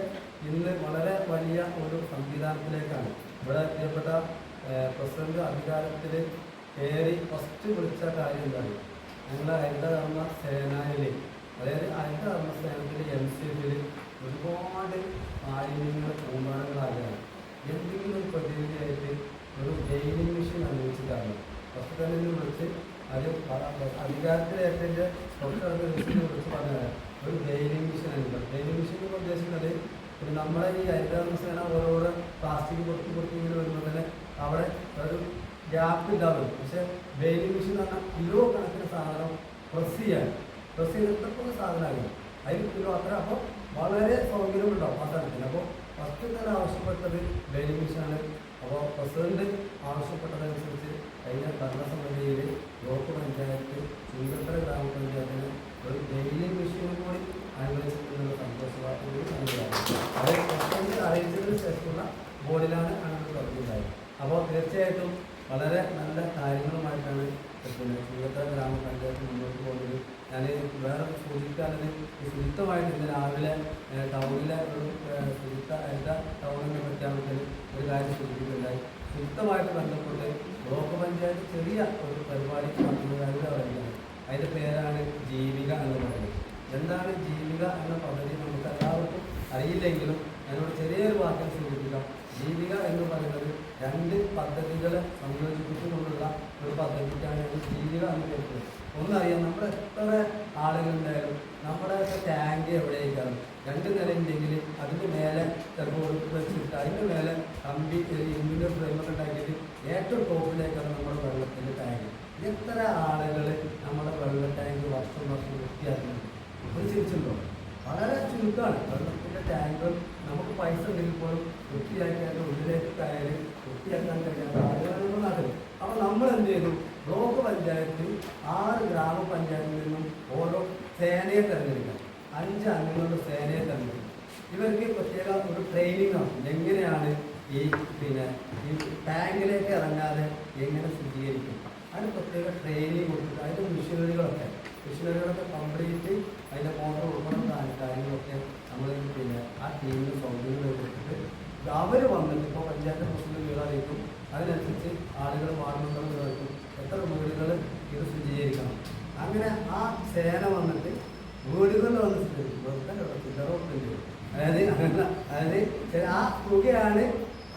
ഇന്ന് വളരെ വലിയ ഒരു സംവിധാനത്തിലേക്കാണ് ഇവിടെ പ്രിയപ്പെട്ട പ്രസിഡന്റ് അധികാരത്തിൽ കയറി ഫസ്റ്റ് വിളിച്ച കാര്യം എന്താണ്? ഞങ്ങളുടെ ഹരിത കർമ്മ സേനയിൽ, അതായത് ഹരിത കർമ്മ സേനത്തിൽ MCFിൽ ഒരുപാട് മാലിന്യങ്ങൾ കൂമ്പാരങ്ങളാകുകയാണ്. എന്തെങ്കിലും ഒരു പ്രതിനിധിയായിട്ട് ഒരു ഡെയിലിംഗ് മെഷീൻ അനുവദിച്ചിട്ടാണ് ഫസ്റ്റ് തന്നെ വിളിച്ച് അത് അധികാരത്തിലേറ്റൻ്റെ തൊട്ടടുത്ത ദിവസത്തിൽ വിളിച്ച് പറഞ്ഞാൽ ഒരു ഡെയിലിംഗ് മെഷീൻ അനുവദിക്കും. ഡെയിലിംഗ് മെഷീൻ എന്ന് ഉദ്ദേശിക്കുന്നത് പിന്നെ നമ്മളെ ഈ ഹരിത കർമ്മ സേന ഓരോരോ പ്ലാസ്റ്റിക് പൊട്ടി ഇങ്ങനെ വരുമ്പോൾ തന്നെ അവിടെ ഒരു ഗ്യാപ്പ് ഉണ്ടാവും. പക്ഷെ ഡെയിലിംഗ് മെഷീൻ എന്ന് പറഞ്ഞാൽ കിലോ കണക്കിന് സാധനം പ്രസ് ചെയ്തിട്ടൊക്കെ സാധനമാകും. അതിന് കിലോ അത്ര. അപ്പോൾ വളരെ സൗകര്യമുണ്ടാവും ആ സ്ഥലത്തിന്. അപ്പോൾ ഫസ്റ്റ് തന്നെ ആവശ്യപ്പെട്ടത് ഡെയിലിംഗ് മെഷീനാണ്. അപ്പോൾ പ്രസിഡന്റ് ആവശ്യപ്പെട്ടതനുസരിച്ച് കഴിഞ്ഞ ഭരണസമിതിയിൽ ബ്ലോക്ക് പഞ്ചായത്ത് ചുങ്കത്തറ ഗ്രാമപഞ്ചായത്തിന് ഒരു ഡെയിലിംഗ് മെഷീനും കൂടി അനുവദിച്ചിട്ടുള്ള സന്തോഷവാർത്തകൾ നൽകുകയാണ്. അത് പ്രസിഡന്റ് അറിയിച്ചതിന് ശേഷമുള്ള ബോർഡിലാണ് അങ്ങനെ പറഞ്ഞിട്ടുണ്ടായത്. അപ്പോൾ തീർച്ചയായിട്ടും വളരെ നല്ല കാര്യങ്ങളുമായിട്ടാണ് പിന്നെ ചുങ്കത്തറ ഗ്രാമപഞ്ചായത്ത് മുന്നോട്ട് പോകുന്നത്. ഞാൻ വേറെ സൂചിക്കാനത് ശുചിത്വമായിട്ട് ഇന്ന് രാവിലെ ടൗണിലെ ഒരു ടൗണിനെ പറ്റിയാണെങ്കിൽ ഒരു കാര്യം സൂചിപ്പിക്കുന്നുണ്ടായി. ശുചിത്വമായിട്ട് ബന്ധപ്പെട്ട് ബ്ലോക്ക് പഞ്ചായത്ത് ചെറിയ ഒരു പരിപാടി നടത്തുന്നതായിട്ട് പറയുകയാണ്. അതിൻ്റെ പേരാണ് ജീവിക എന്ന് പറയുന്നത്. എന്താണ് ജീവിക എന്ന പദ്ധതി നമുക്ക് എല്ലാവർക്കും അറിയില്ലെങ്കിലും അതിനോട് ചെറിയൊരു വാക്കിൽ സൂചിപ്പിക്കാം. ജീവിക എന്ന് പറയുന്നത് 2 പദ്ധതികളെ സംയോജിപ്പിച്ചുകൊണ്ടുള്ള ഒരു പദ്ധതിക്കാണ് ജീവിക എന്ന് കേൾക്കുന്നത്. ഒന്നറിയാം, നമ്മൾ എത്ര ആളുകളുണ്ടായാലും നമ്മുടെ ടാങ്ക് എവിടെയായിരിക്കും 2 നില ഉണ്ടെങ്കിൽ അതിൻ്റെ മേലെ ചിലപ്പോൾ വെച്ചിട്ട് അതിൻ്റെ മേലെ കമ്പി ഇരുമ്പിൻ്റെ ഫ്രെയിമൊക്കെ ഉണ്ടാക്കിയിട്ട് ഏറ്റവും ടോപ്പിലേക്കാണ് നമ്മുടെ വെള്ളത്തിൻ്റെ ടാങ്ക്. എത്ര ആളുകൾ നമ്മുടെ വെള്ള ടാങ്ക് വർഷം വൃത്തിയാക്കുന്നുണ്ട്? ഒരു ചിരിച്ചുണ്ടോ? വളരെ ചുരുക്കമാണ്. വെള്ളത്തിൻ്റെ ടാങ്ക് നമുക്ക് പൈസ ഉണ്ടെങ്കിൽ പോലും വൃത്തിയാക്കി അതിൻ്റെ ഉള്ളിലേക്ക് കയറി വൃത്തിയാക്കാൻ കഴിയാത്ത ആളുകളാണ് നാട്ടിൽ. അപ്പോൾ നമ്മൾ എന്ത് ചെയ്തു? പഞ്ചായത്ത് 6 ഗ്രാമപഞ്ചായത്തിൽ നിന്നും ഓരോ സേനയെ തിരഞ്ഞെടുക്കാം. 5 അംഗങ്ങളുടെ സേനയെ തിരഞ്ഞെടുക്കും. ഇവർക്ക് പ്രത്യേക ഒരു ട്രെയിനിങ് ആണ്. എങ്ങനെയാണ് ഈ ടാങ്കിലേക്ക് ഇറങ്ങാതെ എങ്ങനെ ശുചീകരിക്കും, അതിന് പ്രത്യേക ട്രെയിനിങ് കൊടുത്തിട്ട് അതിൻ്റെ മെഷീനറികളൊക്കെ കംപ്ലീറ്റ് അതിൻ്റെ മോട്ടർ ഉൾപ്പെടുന്ന കാര്യങ്ങളൊക്കെ നമ്മൾ ആ ടീമിന് സൗകര്യങ്ങൾ കൊടുത്തിട്ട് അവർ വന്നിട്ട് ഇപ്പോൾ പഞ്ചായത്ത് പ്രസിഡന്റ് വീടായിരിക്കും, അതിനനുസരിച്ച് ആളുകൾ വാർഡുകളും എത്ര വീടുകൾ ഇത് ശുചീകരിക്കണം. അങ്ങനെ ആ സേന വന്നിട്ട് വീടുകളിൽ വന്ന് ശുചീകരിക്കും. അതായത് ആ തുകയാണ്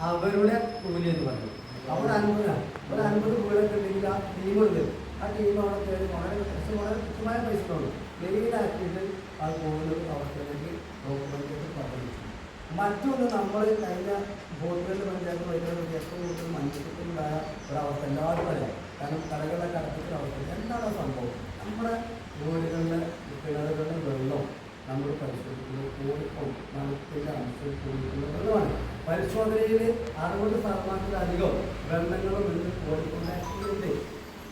അവരുടെ കൂലി എന്ന് പറയുന്നത്. അവിടെ 50 വീടൊക്കെ ഉണ്ടെങ്കിൽ ആ ടീമുണ്ട്. ആ ടീം അവിടെ കയറി വളരെ കൃത്യമായ പൈസ ഉള്ളൂ. മെയിനാക്കിയിട്ട് അത് പോകുന്ന അവസ്ഥയിലേക്ക് ഡോക്യുമെന്റ് പറഞ്ഞു. മറ്റൊന്ന് നമ്മൾ കഴിഞ്ഞ ബോട്ടുകളിൽ പഞ്ചായത്ത് വൈദ്യുതി ഏറ്റവും കൂടുതൽ മനുഷ്യത്തിലുണ്ടായ ഒരവസ്ഥ എല്ലാവരും പറയാം. കാരണം കടകളുടെ കടത്തിൻ്റെ അവസ്ഥ എന്താണ് സംഭവം? നമ്മുടെ വീടുകളിലെ കിണറുകളുടെ വെള്ളം നമ്മൾ പരിശോധിക്കുന്നത് കോഴിക്കോട് മണത്തിൻ്റെ അംശം കൂടിയിട്ടുള്ള വെള്ളമാണ്. പരിശോധനയിൽ 60% വെള്ളങ്ങളും ഇന്ന് കോഴിക്കോട് ബാക്ടീരിയുണ്ട്.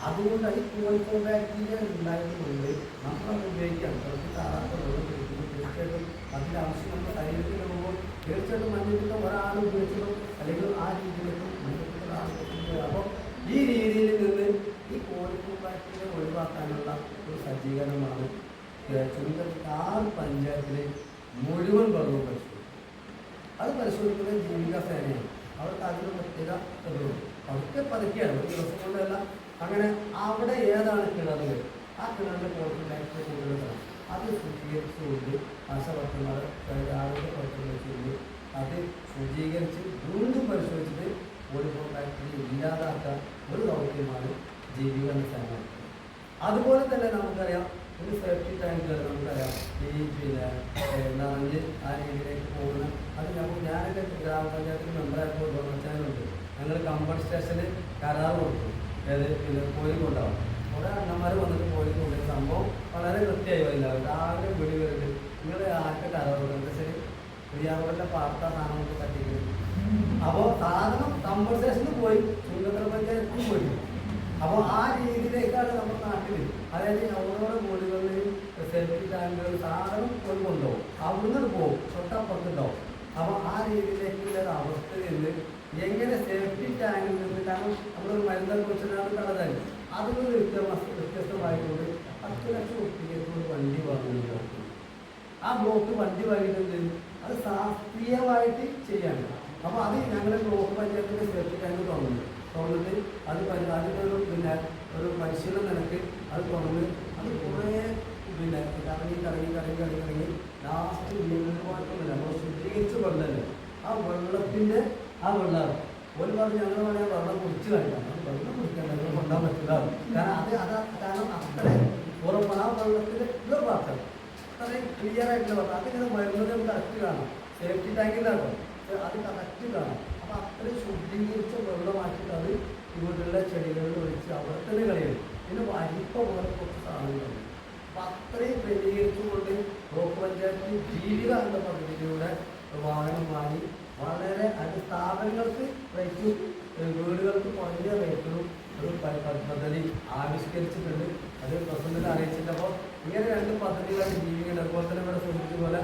അതുകൊണ്ട് ഈ കോഴിക്കോട് ബാക്ടീരിയ ഉണ്ടായതുകൊണ്ട് നമ്മളത് ഉപയോഗിക്കാം. കുറച്ച് താറാത്ത വെള്ളം കുടിക്കുമ്പോൾ തീർച്ചയായിട്ടും അതിൻ്റെ ആവശ്യം നമ്മുടെ ശരീരത്തിൽ വരുമ്പോൾ തീർച്ചയായിട്ടും മഞ്ഞപ്പിത്തം ഒരാൾ ഉപയോഗിച്ചതും അല്ലെങ്കിൽ ആ രീതിയിലേക്കും മഞ്ഞപ്പിത്തം ഒരാൾ ഉപയോഗിക്കുന്നത്. അപ്പോൾ ഈ രീതിയിൽ നിന്ന് ഈ കോഴിക്കോട് ബാക്ടീരിയ ഒഴിവാക്കാനുള്ള ഒരു സജ്ജീകരണമാണ് ചുരുക്കത്തിൽ 6 പഞ്ചായത്തിലെ മുഴുവൻ വെള്ളവും പരിശോധിക്കും. അത് പരിശോധിക്കുന്നത് ജീവിക സേനയാണ്. അവർക്ക് അതിന് പ്രത്യേക അവർക്ക് പതുക്കെയാണ്, ഒരു ദിവസം കൊണ്ടല്ല. അങ്ങനെ അവിടെ ഏതാണ് കിണറുകൾ, ആ കിണറിൻ്റെ കോഴിക്കോട് കൂടുതലാണ് അത് ശുചീകരിച്ചുകൊണ്ട് ആശാവർക്കന്മാർ ആരോഗ്യ പ്രവർത്തനം വെച്ചുകൊണ്ട് അത് ശുചീകരിച്ച് വീണ്ടും പരിശോധിച്ചിട്ട് കോഴിക്കോട് ബാക്ടീരിയ ഇല്ലാതാക്കാൻ ഒരു ദൗത്യമാണ് ജീവിക സേന. അതുപോലെ തന്നെ നമുക്കറിയാം ഒരു സേഫ്റ്റി ടാങ്കുകൾ നമുക്കറിയാം ഈ നിറഞ്ഞ് ആ രീതിയിലേക്ക് പോകുന്ന അത് ഞാനൊക്കെ ഗ്രാമപഞ്ചായത്തിൽ മെമ്പറായപ്പോൾ ഗവൺമെൻറ്റുണ്ട്. ഞങ്ങൾ കമ്പൺ സ്റ്റേഷന് കരാർ കൊടുക്കും. കോഴിക്കോണ്ടാവും കുറേ അണ്ണന്മാർ വന്നിട്ട് കോഴിക്കോട് സംഭവം വളരെ കൃത്യമായി വരില്ല. രാവിലെ വിളി വരിട്ട് നിങ്ങൾ ആർക്ക് കരാർ കൊടുക്കുന്നത് ശരി കുരിയാറോടിൻ്റെ പാർത്ത സാധനങ്ങൾക്ക് തട്ടിക്കുന്നത്. അപ്പോൾ സാധനം കമ്പൺ സ്റ്റേഷനിൽ പോയി ചുങ്കത്തറ പഞ്ചായത്തിൽ പോയി. അപ്പോൾ ആ രീതിയിലേക്കാണ് നമ്മുടെ നാട്ടിൽ, അതായത് ഓരോ വീടുകളിലെയും സേഫ്റ്റി ടാങ്കുകൾ സാധനം പോയി കൊണ്ടുപോകും, അവിടുന്ന് പോകും, തൊട്ടപ്പുറത്തുണ്ടാവും. അപ്പോൾ ആ രീതിയിലേക്കുള്ള ഒരു അവസ്ഥയിൽ നിന്ന് എങ്ങനെ സേഫ്റ്റി ടാങ്കിൽ നിന്ന്, കാരണം നമ്മളൊരു മരുന്നൊക്കെ കുറിച്ചിട്ടാണ് കടതായി അതിൽ നിന്ന് വ്യത്യസ്തമായിക്കൊണ്ട് 10 ലക്ഷം റുപ്യക്ക് വണ്ടി വാങ്ങുന്നു. ആ ബ്ലോക്ക് വണ്ടി വാങ്ങിയിട്ടുണ്ട്, അത് ശാസ്ത്രീയമായിട്ട് ചെയ്യാണ്. അപ്പോൾ അത് ഞങ്ങൾ ബ്ലോക്ക് പഞ്ചായത്തിൻ്റെ സേഫ്റ്റി ടാങ്ക് തുറന്നിട്ട് അത് അതിനൊരു ഒരു പരിശീലനം നിനക്ക് അത് തുറന്ന് അത് കുറേ കറങ്ങി ലാസ്റ്റ് വീണ്ടുമായിട്ടൊന്നുമില്ല. നമ്മൾ ശുദ്ധീകരിച്ച വെള്ളമല്ലേ ആ വെള്ളത്തിൻ്റെ ആ വെള്ളം ഒരു പറഞ്ഞ് ഞങ്ങൾ വേണമെങ്കിൽ വെള്ളം കുടിച്ച് കഴിക്കാം. വെള്ളം കുടിക്കാൻ ഞങ്ങൾ കൊണ്ടാൻ പറ്റില്ല. കാരണം അത്രയും ഉറപ്പാണ് ആ വെള്ളത്തിൻ്റെ ഇതോ പാത്രം അത്രയും ക്ലിയർ ആയിട്ടുള്ള വെള്ളം. അതിങ്ങനെ വരുന്നത് നമുക്ക് കറക്റ്റ് കാണാം. സേഫ്റ്റി ടാങ്കിലാണോ അത് കറക്റ്റ് കാണാം. അപ്പോൾ അത്രയും ശുദ്ധീകരിച്ച വെള്ളമാക്കിയിട്ട് അത് ഇവിടെയുള്ള ചെടികളിൽ ഒഴിച്ച് അവിടെ തന്നെ കളയും. പിന്നെ വലിപ്പ പോലെ കുറച്ച് സാധനങ്ങളുണ്ട്. അപ്പം അത്രയും ക്രമീകരിച്ചുകൊണ്ട് ബ്ലോക്ക് പഞ്ചായത്ത് ജീവിക എന്ന പദ്ധതിയിലൂടെ വാഹനം വാങ്ങി വളരെ അത് സ്ഥാപനങ്ങൾക്ക് റേറ്റും വീടുകൾക്ക് കുറഞ്ഞ റേറ്റിലും ഒരു പദ്ധതി ആവിഷ്കരിച്ചിട്ടുണ്ട്. അത് പ്രസിഡന്റിനെ അറിയിച്ചിട്ടപ്പോൾ ഇങ്ങനെ 2 പദ്ധതികളാണ് ജീവിക്കുന്നത്. അതുപോലെ തന്നെ ഇവിടെ സൂചിപ്പിച്ച പോലെ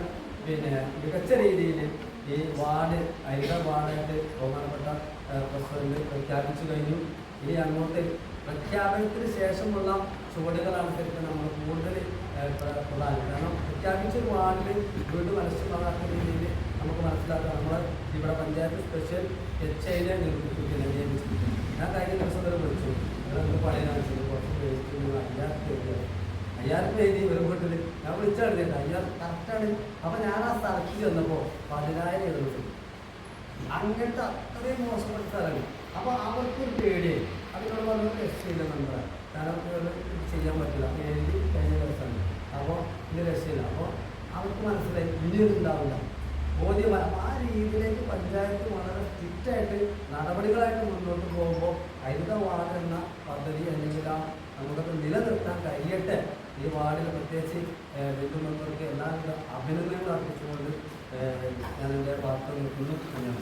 മികച്ച രീതിയിൽ ഈ വാർഡ് ഹരിത വാർഡായിട്ട് ബഹുമാനപ്പെട്ട പ്രസിഡന്റ് പ്രഖ്യാപിച്ചു കഴിഞ്ഞു. ഇനി അങ്ങോട്ട് പ്രഖ്യാപനത്തിന് ശേഷമുള്ള ചുവടുകളാണ് ശരിക്കും നമ്മൾ കൂടുതൽ പ്രധാനം. കാരണം പ്രഖ്യാപിച്ച വാർഡിൽ വീണ്ടും മനസ്സിലാക്കുന്ന രീതിയിൽ നമുക്ക് മനസ്സിലാക്കാം. നമ്മൾ ഇവിടെ പഞ്ചായത്ത് സ്പെഷ്യൽ HIനെ നിയമിച്ചിട്ടുണ്ട്. ഞാൻ കഴിഞ്ഞ ദിവസം വരെ വിളിച്ചു, നിങ്ങളെന്ത് പണിയാണ് വെച്ചത്, കുറച്ച് വേസ്റ്റ് 5000 എഴുതി ഒരു വീട്ടിൽ ഞാൻ വിളിച്ചാണ് 5000 കറക്റ്റാണ്. അപ്പം ഞാൻ ആ സ്ഥലത്ത് ചെന്നപ്പോൾ 10,000 എഴുതി. അങ്ങനത്തെ അത്രയും മോശപ്പെട്ട സ്ഥലമാണ്. അപ്പോൾ അവർക്കൊരു പേടിയായി. അതിനോട് പറഞ്ഞത് രക്ഷയില്ല നമ്പറാണ്. കാരണം ചെയ്യാൻ പറ്റില്ല, എഴുതി കഴിഞ്ഞ ദിവസമാണ്. അപ്പോൾ ഇത് രക്ഷയില്ല. അപ്പോൾ അവർക്ക് മനസ്സിലായി ഇനിയൊന്നും ഉണ്ടാവില്ല, ബോധ്യമായി. ആ രീതിയിലേക്ക് പഞ്ചായത്ത് വളരെ സ്ട്രിക്റ്റായിട്ട് നടപടികളായിട്ട് മുന്നോട്ട് പോകുമ്പോൾ ഹരിത വാർഡ് എന്ന പദ്ധതി അല്ലെങ്കിൽ ആ നമുക്കത് നിലനിർത്താൻ കഴിയട്ടെ. ഈ വാർഡിൽ പ്രത്യേകിച്ച് ബന്ധുമെമ്പർക്ക് എല്ലാവിധ അഭിനന്ദനങ്ങൾ അർപ്പിച്ചുകൊണ്ട് ഞാൻ എൻ്റെ വാർത്ത നിർത്തുന്നു. ഞാൻ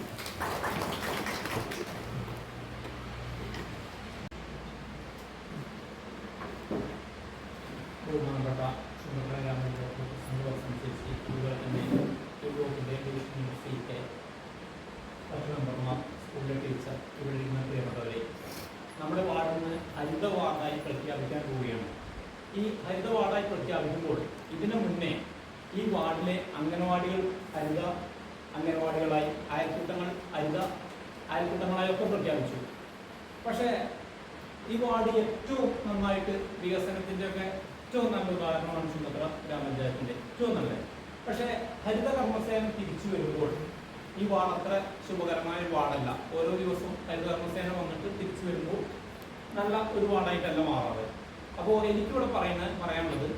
ഹരിത വാർഡായി പ്രഖ്യാപിക്കാൻ പോവുകയാണ്. ഈ ഹരിത വാർഡായി പ്രഖ്യാപിക്കുമ്പോൾ ഇതിനു മുന്നേ ഈ വാർഡിലെ അംഗനവാടികൾ ഹരിത അംഗനവാടികളായി, അയൽക്കൂട്ടങ്ങൾ ഹരിത അയൽക്കൂട്ടങ്ങളായി ഒക്കെ പ്രഖ്യാപിച്ചു. പക്ഷേ ഈ വാർഡ് ഏറ്റവും നന്നായിട്ട് വികസനത്തിൻ്റെ ഒക്കെ ഏറ്റവും നല്ല ഉദാഹരണമാണ് ചുമതല ഗ്രാമപഞ്ചായത്തിൻ്റെ ഏറ്റവും നല്ലത്. പക്ഷേ ഹരിത കർമ്മസേന തിരിച്ചു വരുമ്പോൾ ഈ വാർഡ് അത്ര ശുഭകരമായ ഒരു വാർഡല്ല. ഓരോ ദിവസവും ഹരിത കർമ്മസേന വന്നിട്ട് തിരിച്ചു വരുമ്പോൾ നല്ല ഒരു വാർഡായിട്ടല്ല മാറാറ്. അപ്പോൾ എനിക്കിവിടെ പറയാനുള്ളത്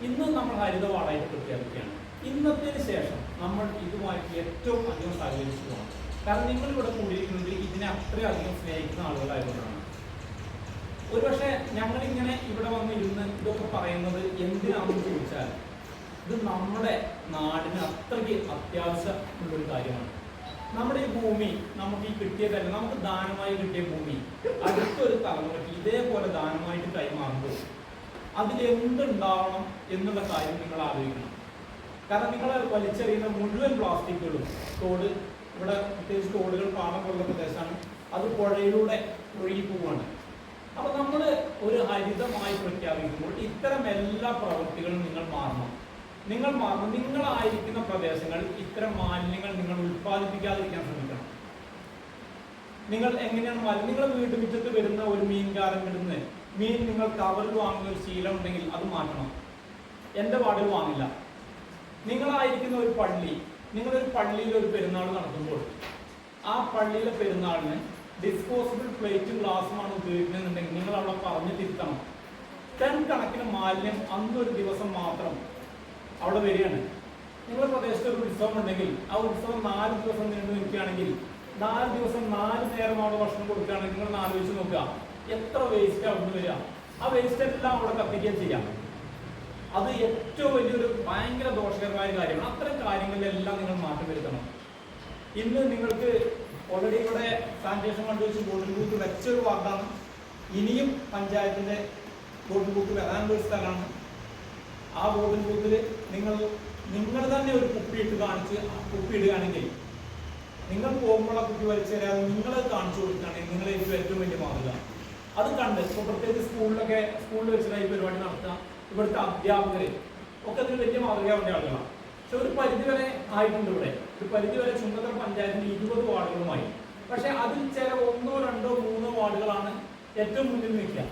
ഇന്ന് നമ്മൾ ഹരിത വാർഡായിട്ട് പ്രഖ്യാപിക്കുകയാണ്. ഇന്നത്തിന് ശേഷം നമ്മൾ ഇതുമായിട്ട് ഏറ്റവും അധികം സഹകരിച്ചു പോകണം. കാരണം നിങ്ങളിവിടെ കൂടിയിരിക്കുന്നത് ഇതിനെ അത്രയധികം സ്നേഹിക്കുന്ന ആളുകളായതുകൊണ്ടാണ്. ഒരുപക്ഷെ ഞങ്ങളിങ്ങനെ ഇവിടെ വന്നിരുന്ന് ഇതൊക്കെ പറയുന്നത് എന്തിനാണെന്ന് ചോദിച്ചാൽ ഇത് നമ്മുടെ നാടിന് അത്രയ്ക്ക് അത്യാവശ്യമുള്ളൊരു കാര്യമാണ്. നമ്മുടെ ഈ ഭൂമി നമുക്ക് ഈ കിട്ടിയതല്ല, നമുക്ക് ദാനമായി കിട്ടിയ ഭൂമി അടുത്തൊരു തലമുറയ്ക്ക് ഇതേപോലെ ദാനമായിട്ട് കൈമാറുമ്പോൾ അതിലെന്തുണ്ടാവണം എന്നുള്ള കാര്യം നിങ്ങൾ ആലോചിക്കണം. കാരണം നിങ്ങൾ വലിച്ചെറിയുന്ന മുഴുവൻ പ്ലാസ്റ്റിക്കുകളും തോട്, ഇവിടെ പ്രത്യേകിച്ച് തോടുകൾ പാടം പോലുള്ള പ്രദേശമാണ്, അത് പുഴയിലൂടെ ഒഴുകി പോവുകയാണ്. അപ്പൊ നമ്മൾ ഒരു ഹരിതമായി പ്രഖ്യാപിക്കുമ്പോൾ ഇത്തരം എല്ലാ പ്രവൃത്തികളും നിങ്ങൾ മാറണം. നിങ്ങളായിരിക്കുന്ന പ്രദേശങ്ങൾ ഇത്തരം മാലിന്യങ്ങൾ നിങ്ങൾ ഉൽപ്പാദിപ്പിക്കാതിരിക്കാൻ ശ്രമിക്കണം. നിങ്ങൾ എങ്ങനെയാണ് നിങ്ങളുടെ വീട്ടുമുറ്റത്ത് വരുന്ന ഒരു മീൻകാരൻ ഇടുന്ന മീൻ നിങ്ങൾ കവറിൽ വാങ്ങുന്ന ഒരു ശീലം ഉണ്ടെങ്കിൽ അത് മാറ്റണം. എൻ്റെ വാർഡിൽ വാങ്ങില്ല. നിങ്ങളായിരിക്കുന്ന ഒരു പള്ളി, നിങ്ങളൊരു പള്ളിയിൽ ഒരു പെരുന്നാൾ നടത്തുമ്പോൾ ആ പള്ളിയിലെ പെരുന്നാളിന് ഡിസ്പോസിബിൾ പ്ലേറ്റും ഗ്ലാസുമാണ് ഉപയോഗിക്കുന്നതെന്നുണ്ടെങ്കിൽ നിങ്ങൾ അവിടെ പറഞ്ഞു തിരുത്തണം. ടൺ കണക്കിന് മാലിന്യം അന്നൊരു ദിവസം മാത്രം അവിടെ വരികയാണ്. നിങ്ങളുടെ പ്രദേശത്ത് ഒരു ഉത്സവം ഉണ്ടെങ്കിൽ ആ ഉത്സവം 4 ദിവസം നീണ്ടു നിൽക്കുകയാണെങ്കിൽ 4 ദിവസം 4 നേരം അവിടെ ഭക്ഷണം കൊടുക്കുകയാണെങ്കിൽ നിങ്ങൾ ആലോചിച്ച് നോക്കുക എത്ര വേസ്റ്റ് അവിടെ വരിക. ആ വേസ്റ്റ് എല്ലാം അവിടെ കത്തിക്കുകയും ചെയ്യാം. അത് ഏറ്റവും വലിയൊരു ഭയങ്കര ദോഷകരമായ കാര്യമാണ്. അത്തരം കാര്യങ്ങളിലെല്ലാം നിങ്ങൾ മാറ്റം വരുത്തണം. ഇന്ന് നിങ്ങൾക്ക് ഓൾറെഡി ഇവിടെ സാനിറ്റേഷൻ ഫണ്ട് വെച്ച് വോട്ടിംഗ് ബൂത്ത് വെച്ചൊരു വാർഡാണ്. ഇനിയും പഞ്ചായത്തിൻ്റെ വോട്ടിംഗ് ബൂത്ത് വരാനൊരു സ്ഥലമാണ്. ആ വോട്ടിംഗ് ബൂത്തിൽ നിങ്ങൾ തന്നെ ഒരു കുപ്പിയിട്ട് കാണിച്ച് കുപ്പി ഇടുകയാണെങ്കിൽ നിങ്ങൾ പോകുമ്പോൾ ആ കുപ്പി വലിച്ചു തരാതെ നിങ്ങളത് കാണിച്ചു കൊടുക്കുകയാണെങ്കിൽ നിങ്ങളേക്ക് ഏറ്റവും വലിയ മാതൃക. അത് കണ്ട് ഇപ്പോൾ പ്രത്യേകിച്ച് സ്കൂളിൽ വെച്ചിട്ടായി പരിപാടി നടത്തുക. ഇവിടുത്തെ അധ്യാപകർ ഒക്കെ അതിന് വലിയ മാതൃകയാവേണ്ട ആളുകളാണ്. പക്ഷെ ഒരു പരിധിവരെ ആയിട്ടുണ്ട്. ഇവിടെ ഒരു പരിധിവരെ ചുങ്കത്തറ പഞ്ചായത്തിന് 20 വാർഡുകളുമായി. പക്ഷെ അതിൽ ചില 1, 2, 3 വാർഡുകളാണ് ഏറ്റവും മുന്നിൽ നിൽക്കുക.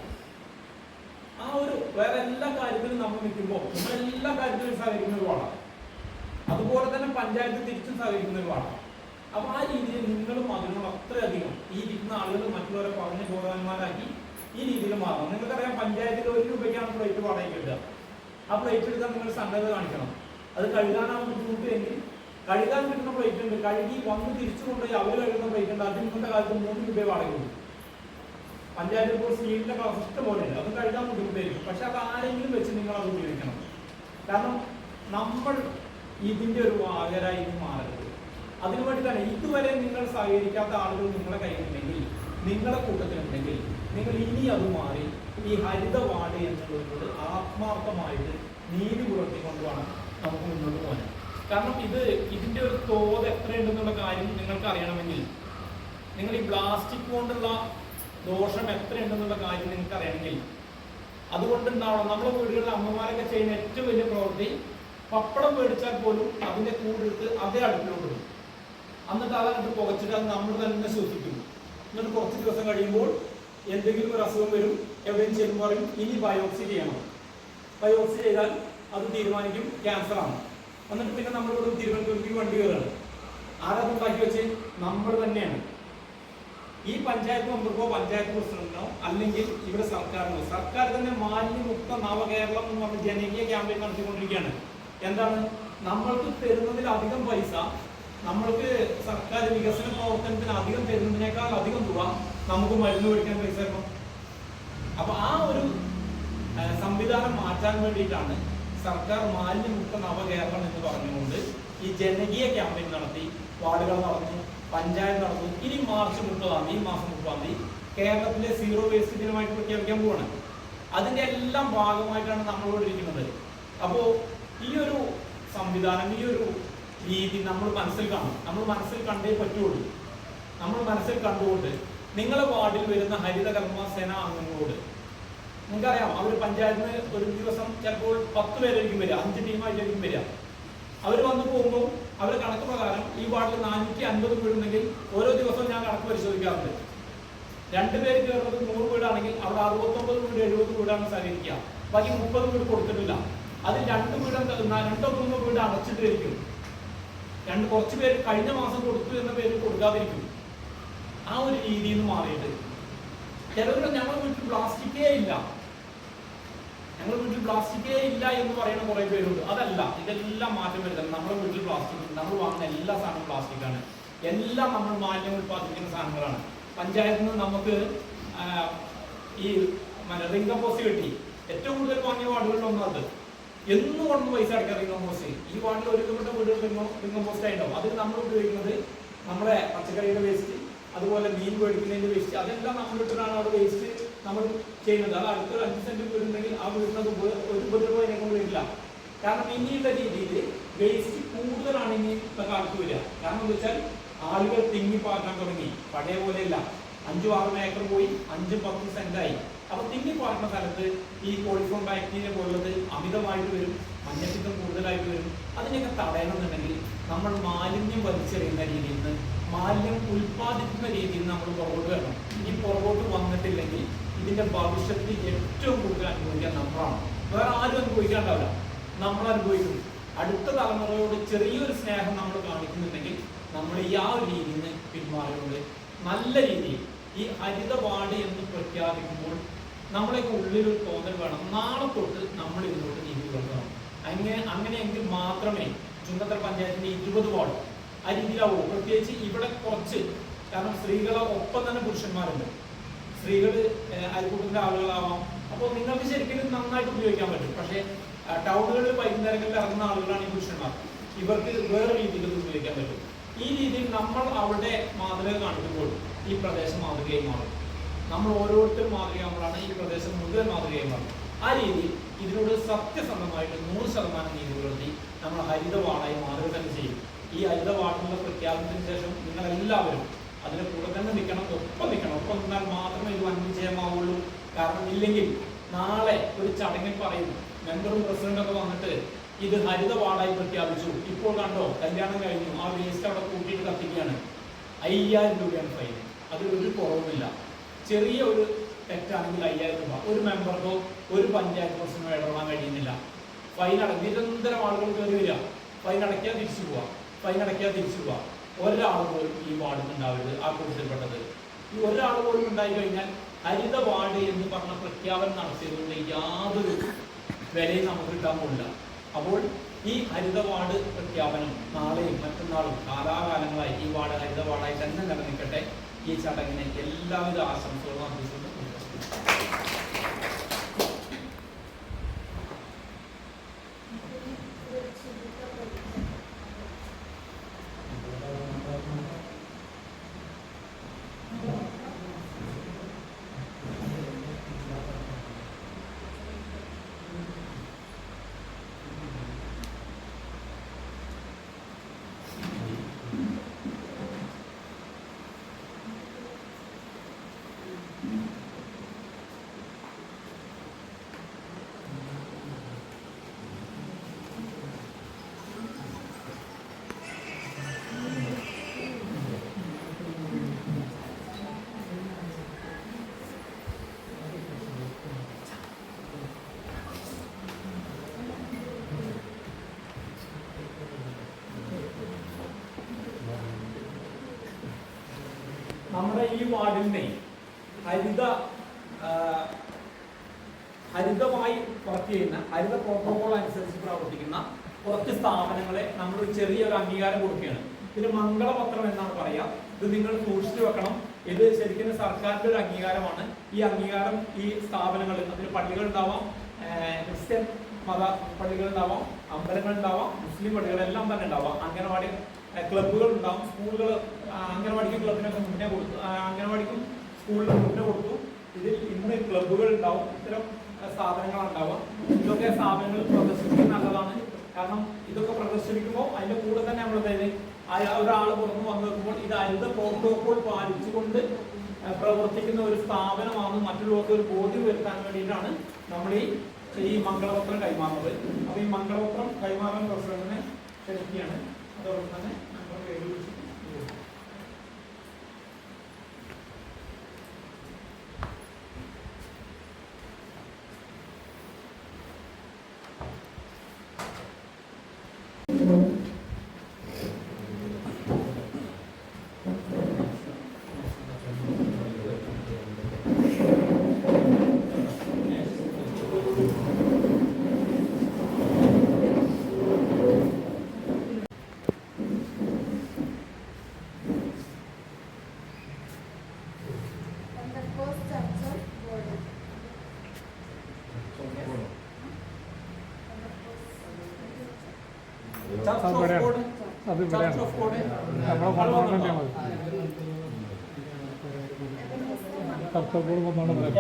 ആ ഒരു വേറെ എല്ലാ കാര്യത്തിലും നമ്മൾ നിൽക്കുമ്പോൾ നമ്മളെല്ലാ കാര്യത്തിലും സഹകരിക്കുന്ന ഒരു വാർഡാണ്. അതുപോലെ തന്നെ പഞ്ചായത്ത് തിരിച്ചും സഹകരിക്കുന്ന ഒരു വാർഡാണ്. അപ്പൊ ആ രീതിയിൽ നിങ്ങളും അതിനോട് അത്രയധികം ഈ ഇരിക്കുന്ന ആളുകൾ മറ്റുള്ളവരെ പറഞ്ഞ് ബോധവാന്മാരാക്കി ഈ രീതിയിൽ മാറണം. നിങ്ങൾക്കറിയാം പഞ്ചായത്തിൽ 1 രൂപയ്ക്കാണ് പ്ലേറ്റ് വാടകയ്ക്ക് കിട്ടുക. ആ പ്ലേറ്റ് എടുക്കാൻ നിങ്ങൾ സന്നദ്ധ കാണിക്കണം. അത് കഴുകാനാണ് ബുദ്ധിമുട്ടെങ്കിൽ കഴുകാൻ കിട്ടുന്ന പ്ലേറ്റ് ഉണ്ട്, കഴുകി വന്ന് തിരിച്ചു കൊണ്ടുപോയി അവർ കഴുകുന്ന പ്ലേറ്റ് ഉണ്ട്. അത് ഇന്നത്തെ കാലത്ത് 3 രൂപ വാടകയുണ്ട്. പഞ്ചായത്തിൽ ഇപ്പോൾ സ്റ്റീലിന്റെ ഗ്ലാസ് ഇഷ്ടം പോലെ ഉണ്ട്. അത് കഴുകാൻ ബുദ്ധിമുട്ടായിരിക്കും. പക്ഷെ അത് ആരെങ്കിലും വെച്ച് നിങ്ങൾ അത് ഉപയോഗിക്കണം. കാരണം നമ്മൾ ഇതിന്റെ ഒരു വാഹകരായി മാറരുത്. അതിനു വേണ്ടിയിട്ടാണ് ഇതുവരെ നിങ്ങൾ സഹകരിക്കാത്ത ആളുകൾ നിങ്ങളുടെ കയ്യിലുണ്ടെങ്കിൽ, നിങ്ങളുടെ കൂട്ടത്തിലുണ്ടെങ്കിൽ നിങ്ങൾ ഇനി അത് മാറി ഈ ഹരിത വാർഡ് എന്നുള്ളതിനോട് ആത്മാർത്ഥമായിട്ട് നീതി പുലർത്തിക്കൊണ്ട് വേണം നമുക്ക് മുന്നോട്ട് പോകാൻ. കാരണം ഇതിന്റെ ഒരു തോത് എത്രയുണ്ടെന്നുള്ള കാര്യം നിങ്ങൾക്ക് അറിയണമെങ്കിൽ, നിങ്ങൾ ഈ പ്ലാസ്റ്റിക് കൊണ്ടുള്ള ദോഷം എത്രയുണ്ടെന്നുള്ള കാര്യം നിങ്ങൾക്ക് അറിയണമെങ്കിൽ അതുകൊണ്ടുണ്ടാവണം. നമ്മുടെ വീടുകളിൽ അമ്മമാരൊക്കെ ചെയ്യുന്ന ഏറ്റവും വലിയ പ്രവൃത്തി പപ്പടം മേടിച്ചാൽ പോലും അതിന്റെ കൂടെടുത്ത് അതേ അടുപ്പിലോട്ടിടും. എന്നിട്ട് അതങ്ങോട്ട് പുകച്ചിട്ട് അത് നമ്മൾ തന്നെ ശ്വസിക്കും. എന്നിട്ട് കുറച്ച് ദിവസം കഴിയുമ്പോൾ എന്തെങ്കിലും ഒരു അസുഖം വരും. എവിടെയും ചെല്ലുമ്പോൾ പറയും ഇനി ബയോപ്സി ചെയ്യണം. ബയോപ്സി ചെയ്താൽ അത് തീരുമാനിക്കും ക്യാൻസറാണ്. എന്നിട്ട് പിന്നെ നമ്മളിവിടെ തിരുവനന്തപുരത്തേക്ക് വണ്ടി കയറുകയാണ്. ആരത് ഉണ്ടാക്കി വെച്ച് നമ്മൾ തന്നെയാണ്. ഈ പഞ്ചായത്ത് മെമ്പർക്കോ പഞ്ചായത്ത് പ്രസിഡന്റിനോ അല്ലെങ്കിൽ ഇവിടെ സർക്കാർ തന്നെ മാലിന്യമുക്ത നവകേരളം എന്ന് പറഞ്ഞ ജനകീയ ക്യാമ്പയിൻ നടത്തിക്കൊണ്ടിരിക്കുകയാണ്. എന്താണ് നമ്മൾക്ക് തരുന്നതിലധികം പൈസ, നമ്മൾക്ക് സർക്കാർ വികസന പ്രവർത്തനത്തിന് അധികം തരുന്നതിനേക്കാൾ അധികം തുക നമുക്ക് മരുന്ന് മേടിക്കാൻ പൈസ തരണം. അപ്പൊ ആ ഒരു സംവിധാനം മാറ്റാൻ വേണ്ടിയിട്ടാണ് സർക്കാർ മാലിന്യമുക്ത നവകേരളം എന്ന് പറഞ്ഞുകൊണ്ട് ഈ ജനകീയ ക്യാമ്പയിൻ നടത്തി, വാർഡുകൾ നടന്നു, പഞ്ചായത്ത് നടന്നു. ഇനി മാർച്ച് 30-ാം തീയതി, ഈ മാസം 30-ാം തീയതി കേരളത്തിലെ സീറോ വേസ്റ്റ് ദിനമായിട്ട് പ്രഖ്യാപിക്കാൻ പോവാണ്. അതിന്റെ എല്ലാം ഭാഗമായിട്ടാണ് നമ്മളോട് ഇരിക്കുന്നത്. അപ്പോൾ ഈ ഒരു സംവിധാനം, ഈ ഒരു രീതി നമ്മൾ മനസ്സിൽ കാണും. നമ്മൾ മനസ്സിൽ കണ്ടേ പറ്റുള്ളൂ. നമ്മൾ മനസ്സിൽ കണ്ടുകൊണ്ട് നിങ്ങളുടെ വാർഡിൽ വരുന്ന ഹരിത കർമ്മസേന അംഗങ്ങളോട് നിങ്ങൾക്കറിയാം, അവർ പഞ്ചായത്തിന് ഒരു ദിവസം ചിലപ്പോൾ 10 പേരായിരിക്കും വരിക, 5 ടീമായിട്ടായിരിക്കും വരിക. അവർ വന്നു പോകുമ്പോൾ അവർ കണക്ക് പ്രകാരം ഈ വാർഡിൽ 450 വീടുണ്ടെങ്കിൽ ഓരോ ദിവസവും ഞാൻ കണക്ക് പരിശോധിക്കാറുണ്ട്. 2 പേര് കയറുന്നത് 100 വീടാണെങ്കിൽ അവിടെ 69 വീട് 70 വീടാണ് സഹകരിക്കുക. ബാക്കി 30 വീട് കൊടുത്തിട്ടില്ല. അതിൽ 2 വീട് 2-3 വീട് അടച്ചിട്ടിരിക്കും. കുറച്ച് പേര് കഴിഞ്ഞ മാസം കൊടുത്തു എന്ന പേര് കൊടുക്കാതിരിക്കും. ആ ഒരു രീതിയിൽ നിന്ന് മാറിയിട്ട് ചിലവരുടെ ഞങ്ങളുടെ വീട്ടിൽ പ്ലാസ്റ്റിക്കേ ഇല്ല, ഞങ്ങളുടെ വീട്ടിൽ പ്ലാസ്റ്റിക്കേ ഇല്ല എന്ന് പറയുന്ന കുറെ പേരുണ്ട്. അതല്ല, ഇതെല്ലാം മാറ്റം വരുന്നത്. നമ്മുടെ വീട്ടിൽ പ്ലാസ്റ്റിക്, നമ്മൾ വാങ്ങുന്ന എല്ലാ സാധനവും പ്ലാസ്റ്റിക്കാണ്. എല്ലാം നമ്മൾ മാലിന്യം ഉൽപ്പാദിപ്പിക്കുന്ന സാധനങ്ങളാണ്. പഞ്ചായത്തിൽ നിന്ന് നമുക്ക് ഈ റിംഗ് കമ്പോസ്റ്റ് കിട്ടി. ഏറ്റവും കൂടുതൽ വാങ്ങിയ വാർഡുകളിൽ അത് എന്നും കൊണ്ട് പൈസ അടയ്ക്കാം. റിംഗ് കമ്പോസ്റ്റ് ഈ വാർഡിൽ ഒരുക്കപ്പെട്ട വീടുകൾ റിംഗ് കമ്പോസ്റ്റ് ആയിട്ടുണ്ടാവും. അതിൽ നമ്മൾ ഉപയോഗിക്കുന്നത് നമ്മുടെ പച്ചക്കറിയുടെ വേസ്റ്റ്, അതുപോലെ മീൻ മേടിക്കുന്നതിന്റെ വേസ്റ്റ്, അതെല്ലാം നമ്മൾ ഇട്ടിട്ടാണ് അവിടെ വേസ്റ്റ് നമ്മൾ ചെയ്യുന്നത്. അത് അടുത്തൊരു 5 സെന്റ് വീടുണ്ടെങ്കിൽ ആ വീടിനത് ഒരു ഉപദ്രവം അതിനെ വരില്ല. കാരണം ഇനിയുള്ള രീതിയിൽ വേസ്റ്റ് കൂടുതലാണ് ഇനി കാലത്ത് വരിക. കാരണം എന്താ വെച്ചാൽ ആളുകൾ തിങ്ങിപ്പാർക്കാൻ തുടങ്ങി. പഴയ പോലെയല്ല, 5-6 ഏക്കർ പോയി 5-10 സെന്റായി. അപ്പൊ തിങ്ങിപ്പാർക്കുന്ന സ്ഥലത്ത് ഈ കോളിഫോം ബാക്ടീരിയ പോലുള്ളത് അമിതമായിട്ട് വരും, മഞ്ഞപ്പിത്തം കൂടുതലായിട്ട് വരും. അതിനെയൊക്കെ തടയണമെന്നുണ്ടെങ്കിൽ നമ്മൾ മാലിന്യം വലിച്ചെറിയുന്ന രീതിയിൽ നിന്ന്, മാലിന്യം ഉൽപ്പാദിപ്പിക്കുന്ന രീതിയിൽ നമ്മൾ പുറകോട്ട് വരണം. ഈ പുറകോട്ട് വന്നിട്ടില്ലെങ്കിൽ ഇതിന്റെ ഭവിഷ്യത്തിൽ ഏറ്റവും കൂടുതൽ അനുഭവിക്കാൻ നമ്മളാണ്. വേറെ ആരും അനുഭവിക്കാണ്ടാവില്ല, നമ്മൾ അനുഭവിക്കും. അടുത്ത തലമുറയോട് ചെറിയൊരു സ്നേഹം നമ്മൾ കാണിക്കുന്നുണ്ടെങ്കിൽ നമ്മൾ ഈ ആ ഒരു രീതിയിൽ നിന്ന് പിന്മാറിക്കൊണ്ട് നല്ല രീതിയിൽ ഈ ഹരിത വാർഡ് എന്ന് പ്രഖ്യാപിക്കുമ്പോൾ നമ്മളെയൊക്കെ ഉള്ളിലൊരു തോന്നൽ വേണം, നാളെ തൊട്ട് നമ്മൾ ഇതിലോട്ട് നീതി കൊണ്ടുവരണം. അങ്ങനെയെങ്കിൽ മാത്രമേ ചുങ്കത്തറ പഞ്ചായത്തിന്റെ 20 വാർഡ് ആ രീതിയിലാവുള്ളൂ. പ്രത്യേകിച്ച് ഇവിടെ കുറച്ച്, കാരണം സ്ത്രീകളെ ഒപ്പം തന്നെ പുരുഷന്മാരുണ്ട്. സ്ത്രീകൾ അയൽക്കൂട്ടത്തിന്റെ ആളുകളാവാം. അപ്പോൾ നിങ്ങൾക്ക് ശരിക്കും നന്നായിട്ട് ഉപയോഗിക്കാൻ പറ്റും. പക്ഷേ ടൗണുകളിൽ വൈകുന്നേരങ്ങളിൽ ഇറങ്ങുന്ന ആളുകളാണ് ഈ പുരുഷന്മാർ. ഇവർക്ക് വേറെ രീതിയിൽ ഉപയോഗിക്കാൻ പറ്റും. ഈ രീതിയിൽ നമ്മൾ അവിടെ മാതൃക കാണിക്കുമ്പോൾ ഈ പ്രദേശം മാതൃകയായി മാറും. നമ്മൾ ഓരോരുത്തരും മാതൃകയാകുമ്പോഴാണ് ഈ പ്രദേശം മുഴുവൻ മാതൃകയായി മാറും. ആ രീതിയിൽ ഇതിനോട് സത്യസന്ധമായിട്ട് 100% നീതി പുലർത്തി നമ്മൾ ഹരിത വാർഡായി മാറുക തന്നെ ചെയ്യും. ഈ ഹരിത വാർഡിനുള്ള പ്രഖ്യാപനത്തിന് ശേഷം നിങ്ങളെല്ലാവരും അതിന് കൂടെ തന്നെ നിൽക്കണം, ഒപ്പം നിൽക്കണം. ഒപ്പം നിന്നാൽ മാത്രമേ ഇത് വൻ വിജയമാവുള്ളൂ. കാരണം ഇല്ലെങ്കിൽ നാളെ ഒരു ചടങ്ങിൽ പറയും, മെമ്പറും പ്രസിഡന്റൊക്കെ വന്നിട്ട് ഇത് ഹരിത വാർഡായി പ്രഖ്യാപിച്ചു, ഇപ്പോൾ കണ്ടോ കല്യാണം കഴിഞ്ഞു, ആ വേസ്റ്റ് അവിടെ കൂട്ടിയിട്ട് കത്തിക്കുകയാണ്, 5000 രൂപയാണ് ഫൈൻ. അതിലൊരു കുറവുമില്ല. ചെറിയ ഒരു തെറ്റാണെങ്കിൽ 5000 രൂപ. ഒരു മെമ്പർക്കോ ഒരു പഞ്ചായത്ത് പ്രസിഡന്റോ ഇടപെടാൻ കഴിയുന്നില്ല. ഫൈൻ നിരന്തരം ആളുകൾ കയറി വരിക, ഫൈൻ അടയ്ക്കാൻ തിരിച്ചു പോവുക, ഫൈൻ അടയ്ക്കാൻ തിരിച്ചു പോവുക. ഒരാൾ പോലും ഈ വാർഡിൽ ഉണ്ടാവരുത് ആ കൂട്ടത്തിൽപ്പെട്ടത്. ഈ ഒരാൾ പോലും ഉണ്ടായി കഴിഞ്ഞാൽ ഹരിത വാർഡ് എന്ന് പറഞ്ഞ പ്രഖ്യാപനം നടത്തിയതുകൊണ്ട് യാതൊരു വിലയും നമുക്ക് കിട്ടാൻ പോകില്ല. അപ്പോൾ ഈ ഹരിത വാർഡ് പ്രഖ്യാപനം നാളെയും മറ്റന്നാളും കാലാകാലങ്ങളായി ഈ വാർഡ് ഹരിത വാർഡായി തന്നെ നിലനിൽക്കട്ടെ. ഈ ചടങ്ങിന് എല്ലാവിധ ആശംസകളും അർപ്പിച്ചുകൊണ്ട് നമ്മുടെ ഈ വാർഡിനെ ഹരിതമായി വർക്ക് ചെയ്യുന്ന, ഹരിത പ്രോട്ടോകോൾ അനുസരിച്ച് പ്രവർത്തിക്കുന്ന കുറച്ച് സ്ഥാപനങ്ങളെ നമ്മൾ ചെറിയൊരു അംഗീകാരം കൊടുക്കുകയാണ്. ഇതിന് മംഗളപത്രം എന്നാണ് പറയുക. ഇത് നിങ്ങൾ സൂക്ഷിച്ചു വെക്കണം. ഇത് ശരിക്കും സർക്കാരിന്റെ ഒരു അംഗീകാരമാണ്. ഈ അംഗീകാരം ഈ സ്ഥാപനങ്ങളിൽ, അതിന് പള്ളികൾ ഉണ്ടാവാം, ക്രിസ്ത്യൻ മത പള്ളികൾ ഉണ്ടാവാം, അമ്പലങ്ങൾ ഉണ്ടാവാം, മുസ്ലിം പള്ളികളെല്ലാം തന്നെ ഉണ്ടാവാം, അംഗനവാടി ക്ലബ്ബുകൾ ഉണ്ടാവും, സ്കൂളുകൾ, അംഗനവാടിക്കും ക്ലബിനൊക്കെ മുന്നേ കൊടുത്തു, അംഗനവാടിക്കും സ്കൂളിന് മുന്നേ കൊടുത്തു. ഇതിൽ ഇന്ന് ക്ലബ്ബുകൾ ഉണ്ടാവും, ഇത്തരം സ്ഥാപനങ്ങളാണ് ഉണ്ടാവുക. ഇതൊക്കെ സ്ഥാപനങ്ങൾ പ്രദർശിപ്പിക്കാൻ നല്ലതാണ്. കാരണം ഇതൊക്കെ പ്രദർശിപ്പിക്കുമ്പോൾ അതിന്റെ കൂടെ തന്നെ നമ്മൾ ഒരാൾ പുറത്ത് വന്നു നോക്കുമ്പോൾ ഇത് ഹരിത പ്രോട്ടോകോൾ പാലിച്ചുകൊണ്ട് പ്രവർത്തിക്കുന്ന ഒരു സ്ഥാപനമാണ് മറ്റുള്ളവർക്ക് ഒരു ബോധ്യം വരുത്താൻ വേണ്ടിയിട്ടാണ് നമ്മൾ ഈ മംഗളപത്രം കൈമാറുന്നത്. അപ്പോൾ ഈ മംഗളപത്രം കൈമാറാൻ പ്രസിഡന്റിനെ ക്ഷണിക്കുകയാണ്. അതോടൊപ്പം തന്നെ നമ്മൾ പേര് വിളിച്ചു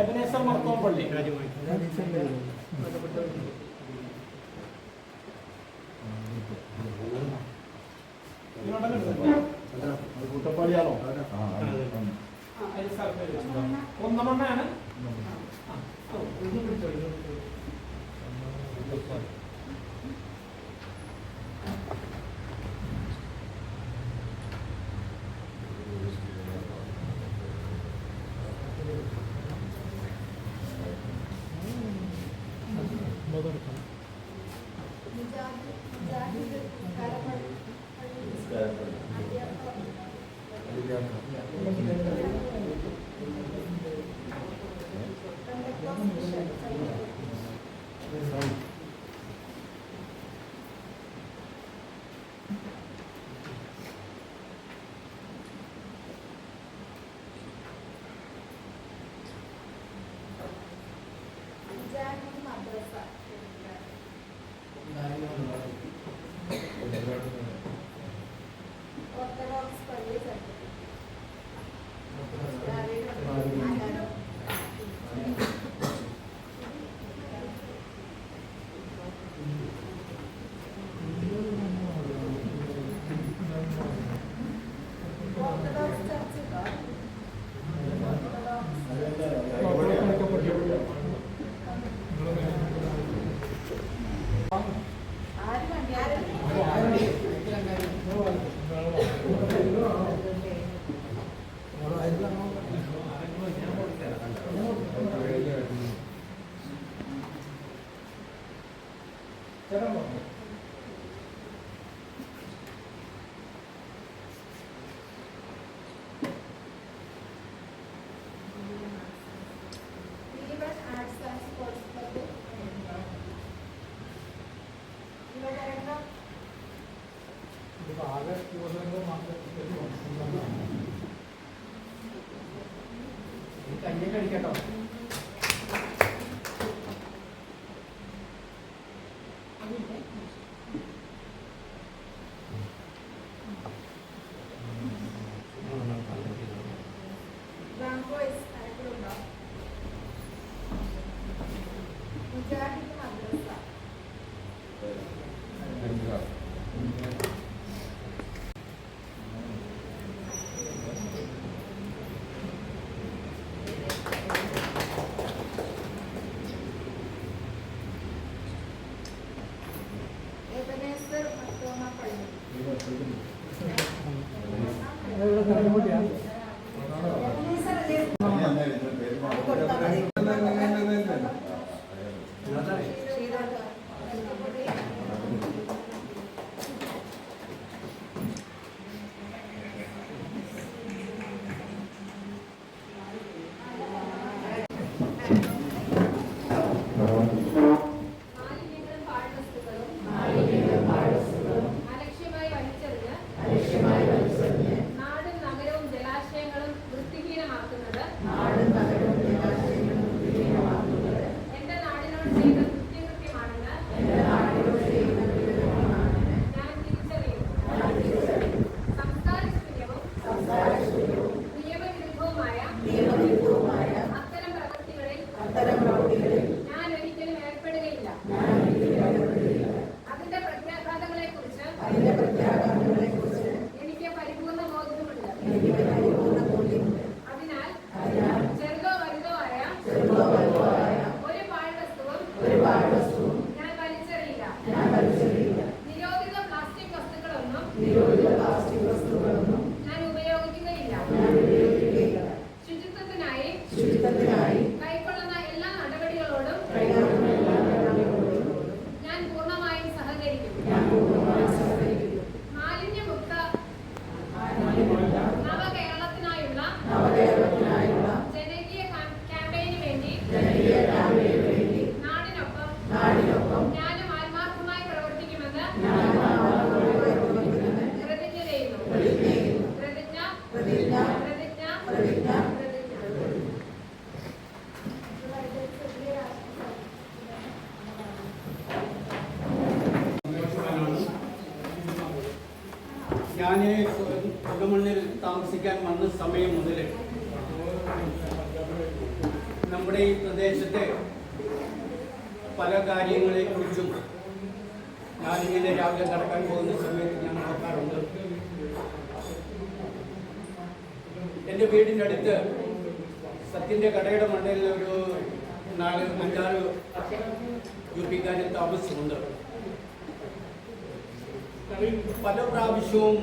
എബനേസർ മർത്തോമ്പള്ളി. കൂട്ടപ്പാടിയാണോ? ഒന്നമണ്ണയാണ്. കഞ്ഞിക്കടിക്കട്ടോ. നാടും നഗരവും ജലാശയങ്ങളും ചെറുതോ വലുതോ ആയ ഒരു പാഴ്വസ്തുവും ഞാൻ വലിച്ചെറിയില്ല. നിരോധിത പ്ലാസ്റ്റിക് വസ്തുക്കളൊന്നും ഞാൻ ഉപയോഗിക്കുകയില്ല. ശുചിത്വത്തിനായി ശുചിത്വത്തിനായി കൈക്കൊള്ളുന്ന എല്ലാ നടപടികളോടും ഞാൻ പൂർണ്ണമായും സഹകരിക്കും. മാലിന്യമുക്ത നവകേരളത്തിനായുള്ള ജനകീയ ക്യാമ്പയിന് വേണ്ടി നാടിനൊപ്പം ഞാനും ആത്മാർത്ഥമായി പ്രവർത്തിക്കുമെന്ന് പ്രതിജ്ഞ ചെയ്യുന്നു. പ്രതിജ്ഞ. ഞാൻ പുതുമണ്ണിൽ താമസിക്കാൻ വന്ന സമയം മുതൽ നമ്മുടെ ഈ പ്രദേശത്തെ പല കാര്യങ്ങളെക്കുറിച്ചും ഞാനിങ്ങനെ രാവിലെ നടക്കാൻ പോകുന്ന സമയത്ത് ഞാൻ നോക്കാറുണ്ട്. എൻ്റെ വീടിൻ്റെ അടുത്ത് സത്യൻ്റെ കടയുടെ മണ്ടയിൽ ഒരു 4-5 യുപിക്കാർ താമസമുണ്ട്. പല പ്രാവശ്യവും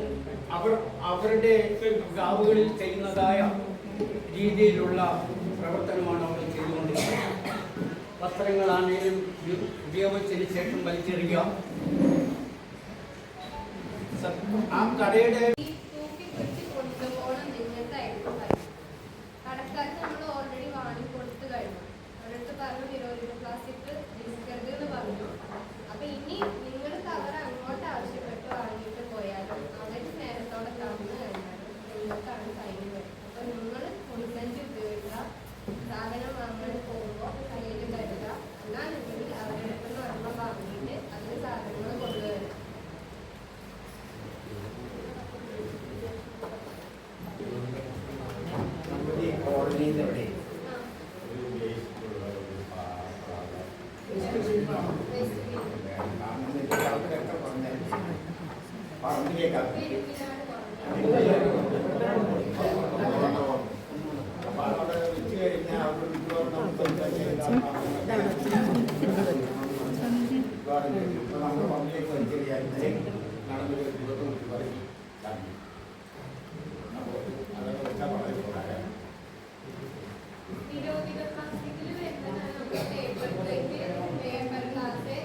അവരുടെ ഗാവുകളിൽ ചെയ്യുന്നതായ രീതിയിലുള്ള പ്രവർത്തനമാണ് അവർ ചെയ്തുകൊണ്ടിരിക്കുന്നത്. വസ്ത്രങ്ങളാണെങ്കിലും ഉപയോഗിച്ചതിന് ശേഷം വലിച്ചെറിയുക. ആ കടയുടെ കടക്കാർക്ക് നമ്മൾ ഓൾറെഡി വാങ്ങി കൊടുത്തു കഴിഞ്ഞു. അവരുടെ പറഞ്ഞു നിരോധിത പ്ലാസ്റ്റിക് നിസ്കരുത് എന്ന് പറഞ്ഞു. അപ്പൊ ഇനി നിങ്ങൾ കവർ അങ്ങോട്ട് ആവശ്യപ്പെട്ട് വാങ്ങിയിട്ട് പോയാലും അവർ നേരത്തോടെ തന്നു കഴിഞ്ഞാലും നിങ്ങൾക്കാണ് ഫൈൻ വരും. അപ്പൊ നിങ്ങൾ കുളിസഞ്ചി ഉപയോഗിക്കുക. സാധനം വാങ്ങാൻ പോകുമ്പോൾ കയ്യിൽ കരുതുക. അല്ലാന്നുണ്ടെങ്കിൽ അവരുടെ അടുത്ത് ഒരെണ്ണം വാങ്ങിയിട്ട് അതിന് സാധനങ്ങൾ കൊണ്ടുവരും. നിരോധിത പ്ലാസ്റ്റിക്കിൽ വരുന്നതാണ് paper plate, paper glass,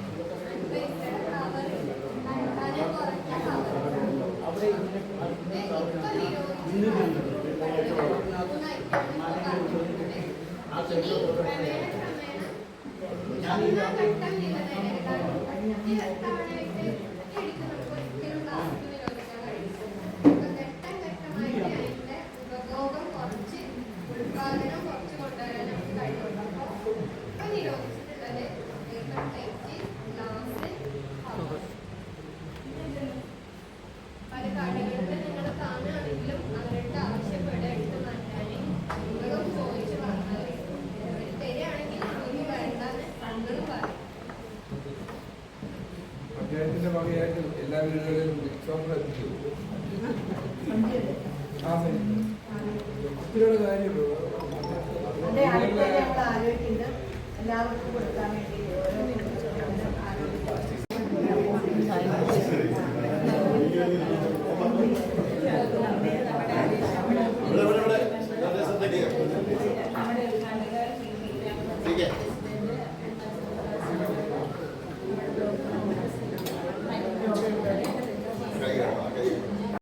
cover, കണ്ടാനെ കുറഞ്ഞ കവർ. ഉപഭോഗം കുറച്ച് ഉത്പാദനം കുറച്ച് കൊണ്ടുവരാൻ നമുക്ക് കഴിയുള്ളൂ. അപ്പോൾ നിരോധിച്ചിട്ടുള്ളത് പേപ്പർ പ്ലേറ്റ്, ഗ്ലാസ്, കവർ. പല കടകളിൽ നിങ്ങൾ കാണുകയാണെങ്കിലും അവരുടെ ആവശ്യപ്പെട്ട് എടുത്ത് മാറ്റാൻ നിങ്ങളും ചോദിച്ച് പറഞ്ഞാൽ അവർ തരികയാണെങ്കിൽ നമുക്ക് വേണ്ടെന്ന് പണ്ടും പറയും. പഞ്ചായത്തിന്റെ വകയായിട്ട് എല്ലാ വീടുകളിലും ചോക്ലേറ്റ് എത്തിക്കും. കുട്ടികളുടെ കാര്യമുള്ളൂ. അതിന്റെ അടുത്ത് ഞങ്ങൾ ആലോചിക്കുന്നത് എല്ലാവർക്കും കൊടുക്കാൻ വേണ്ടി ഓരോ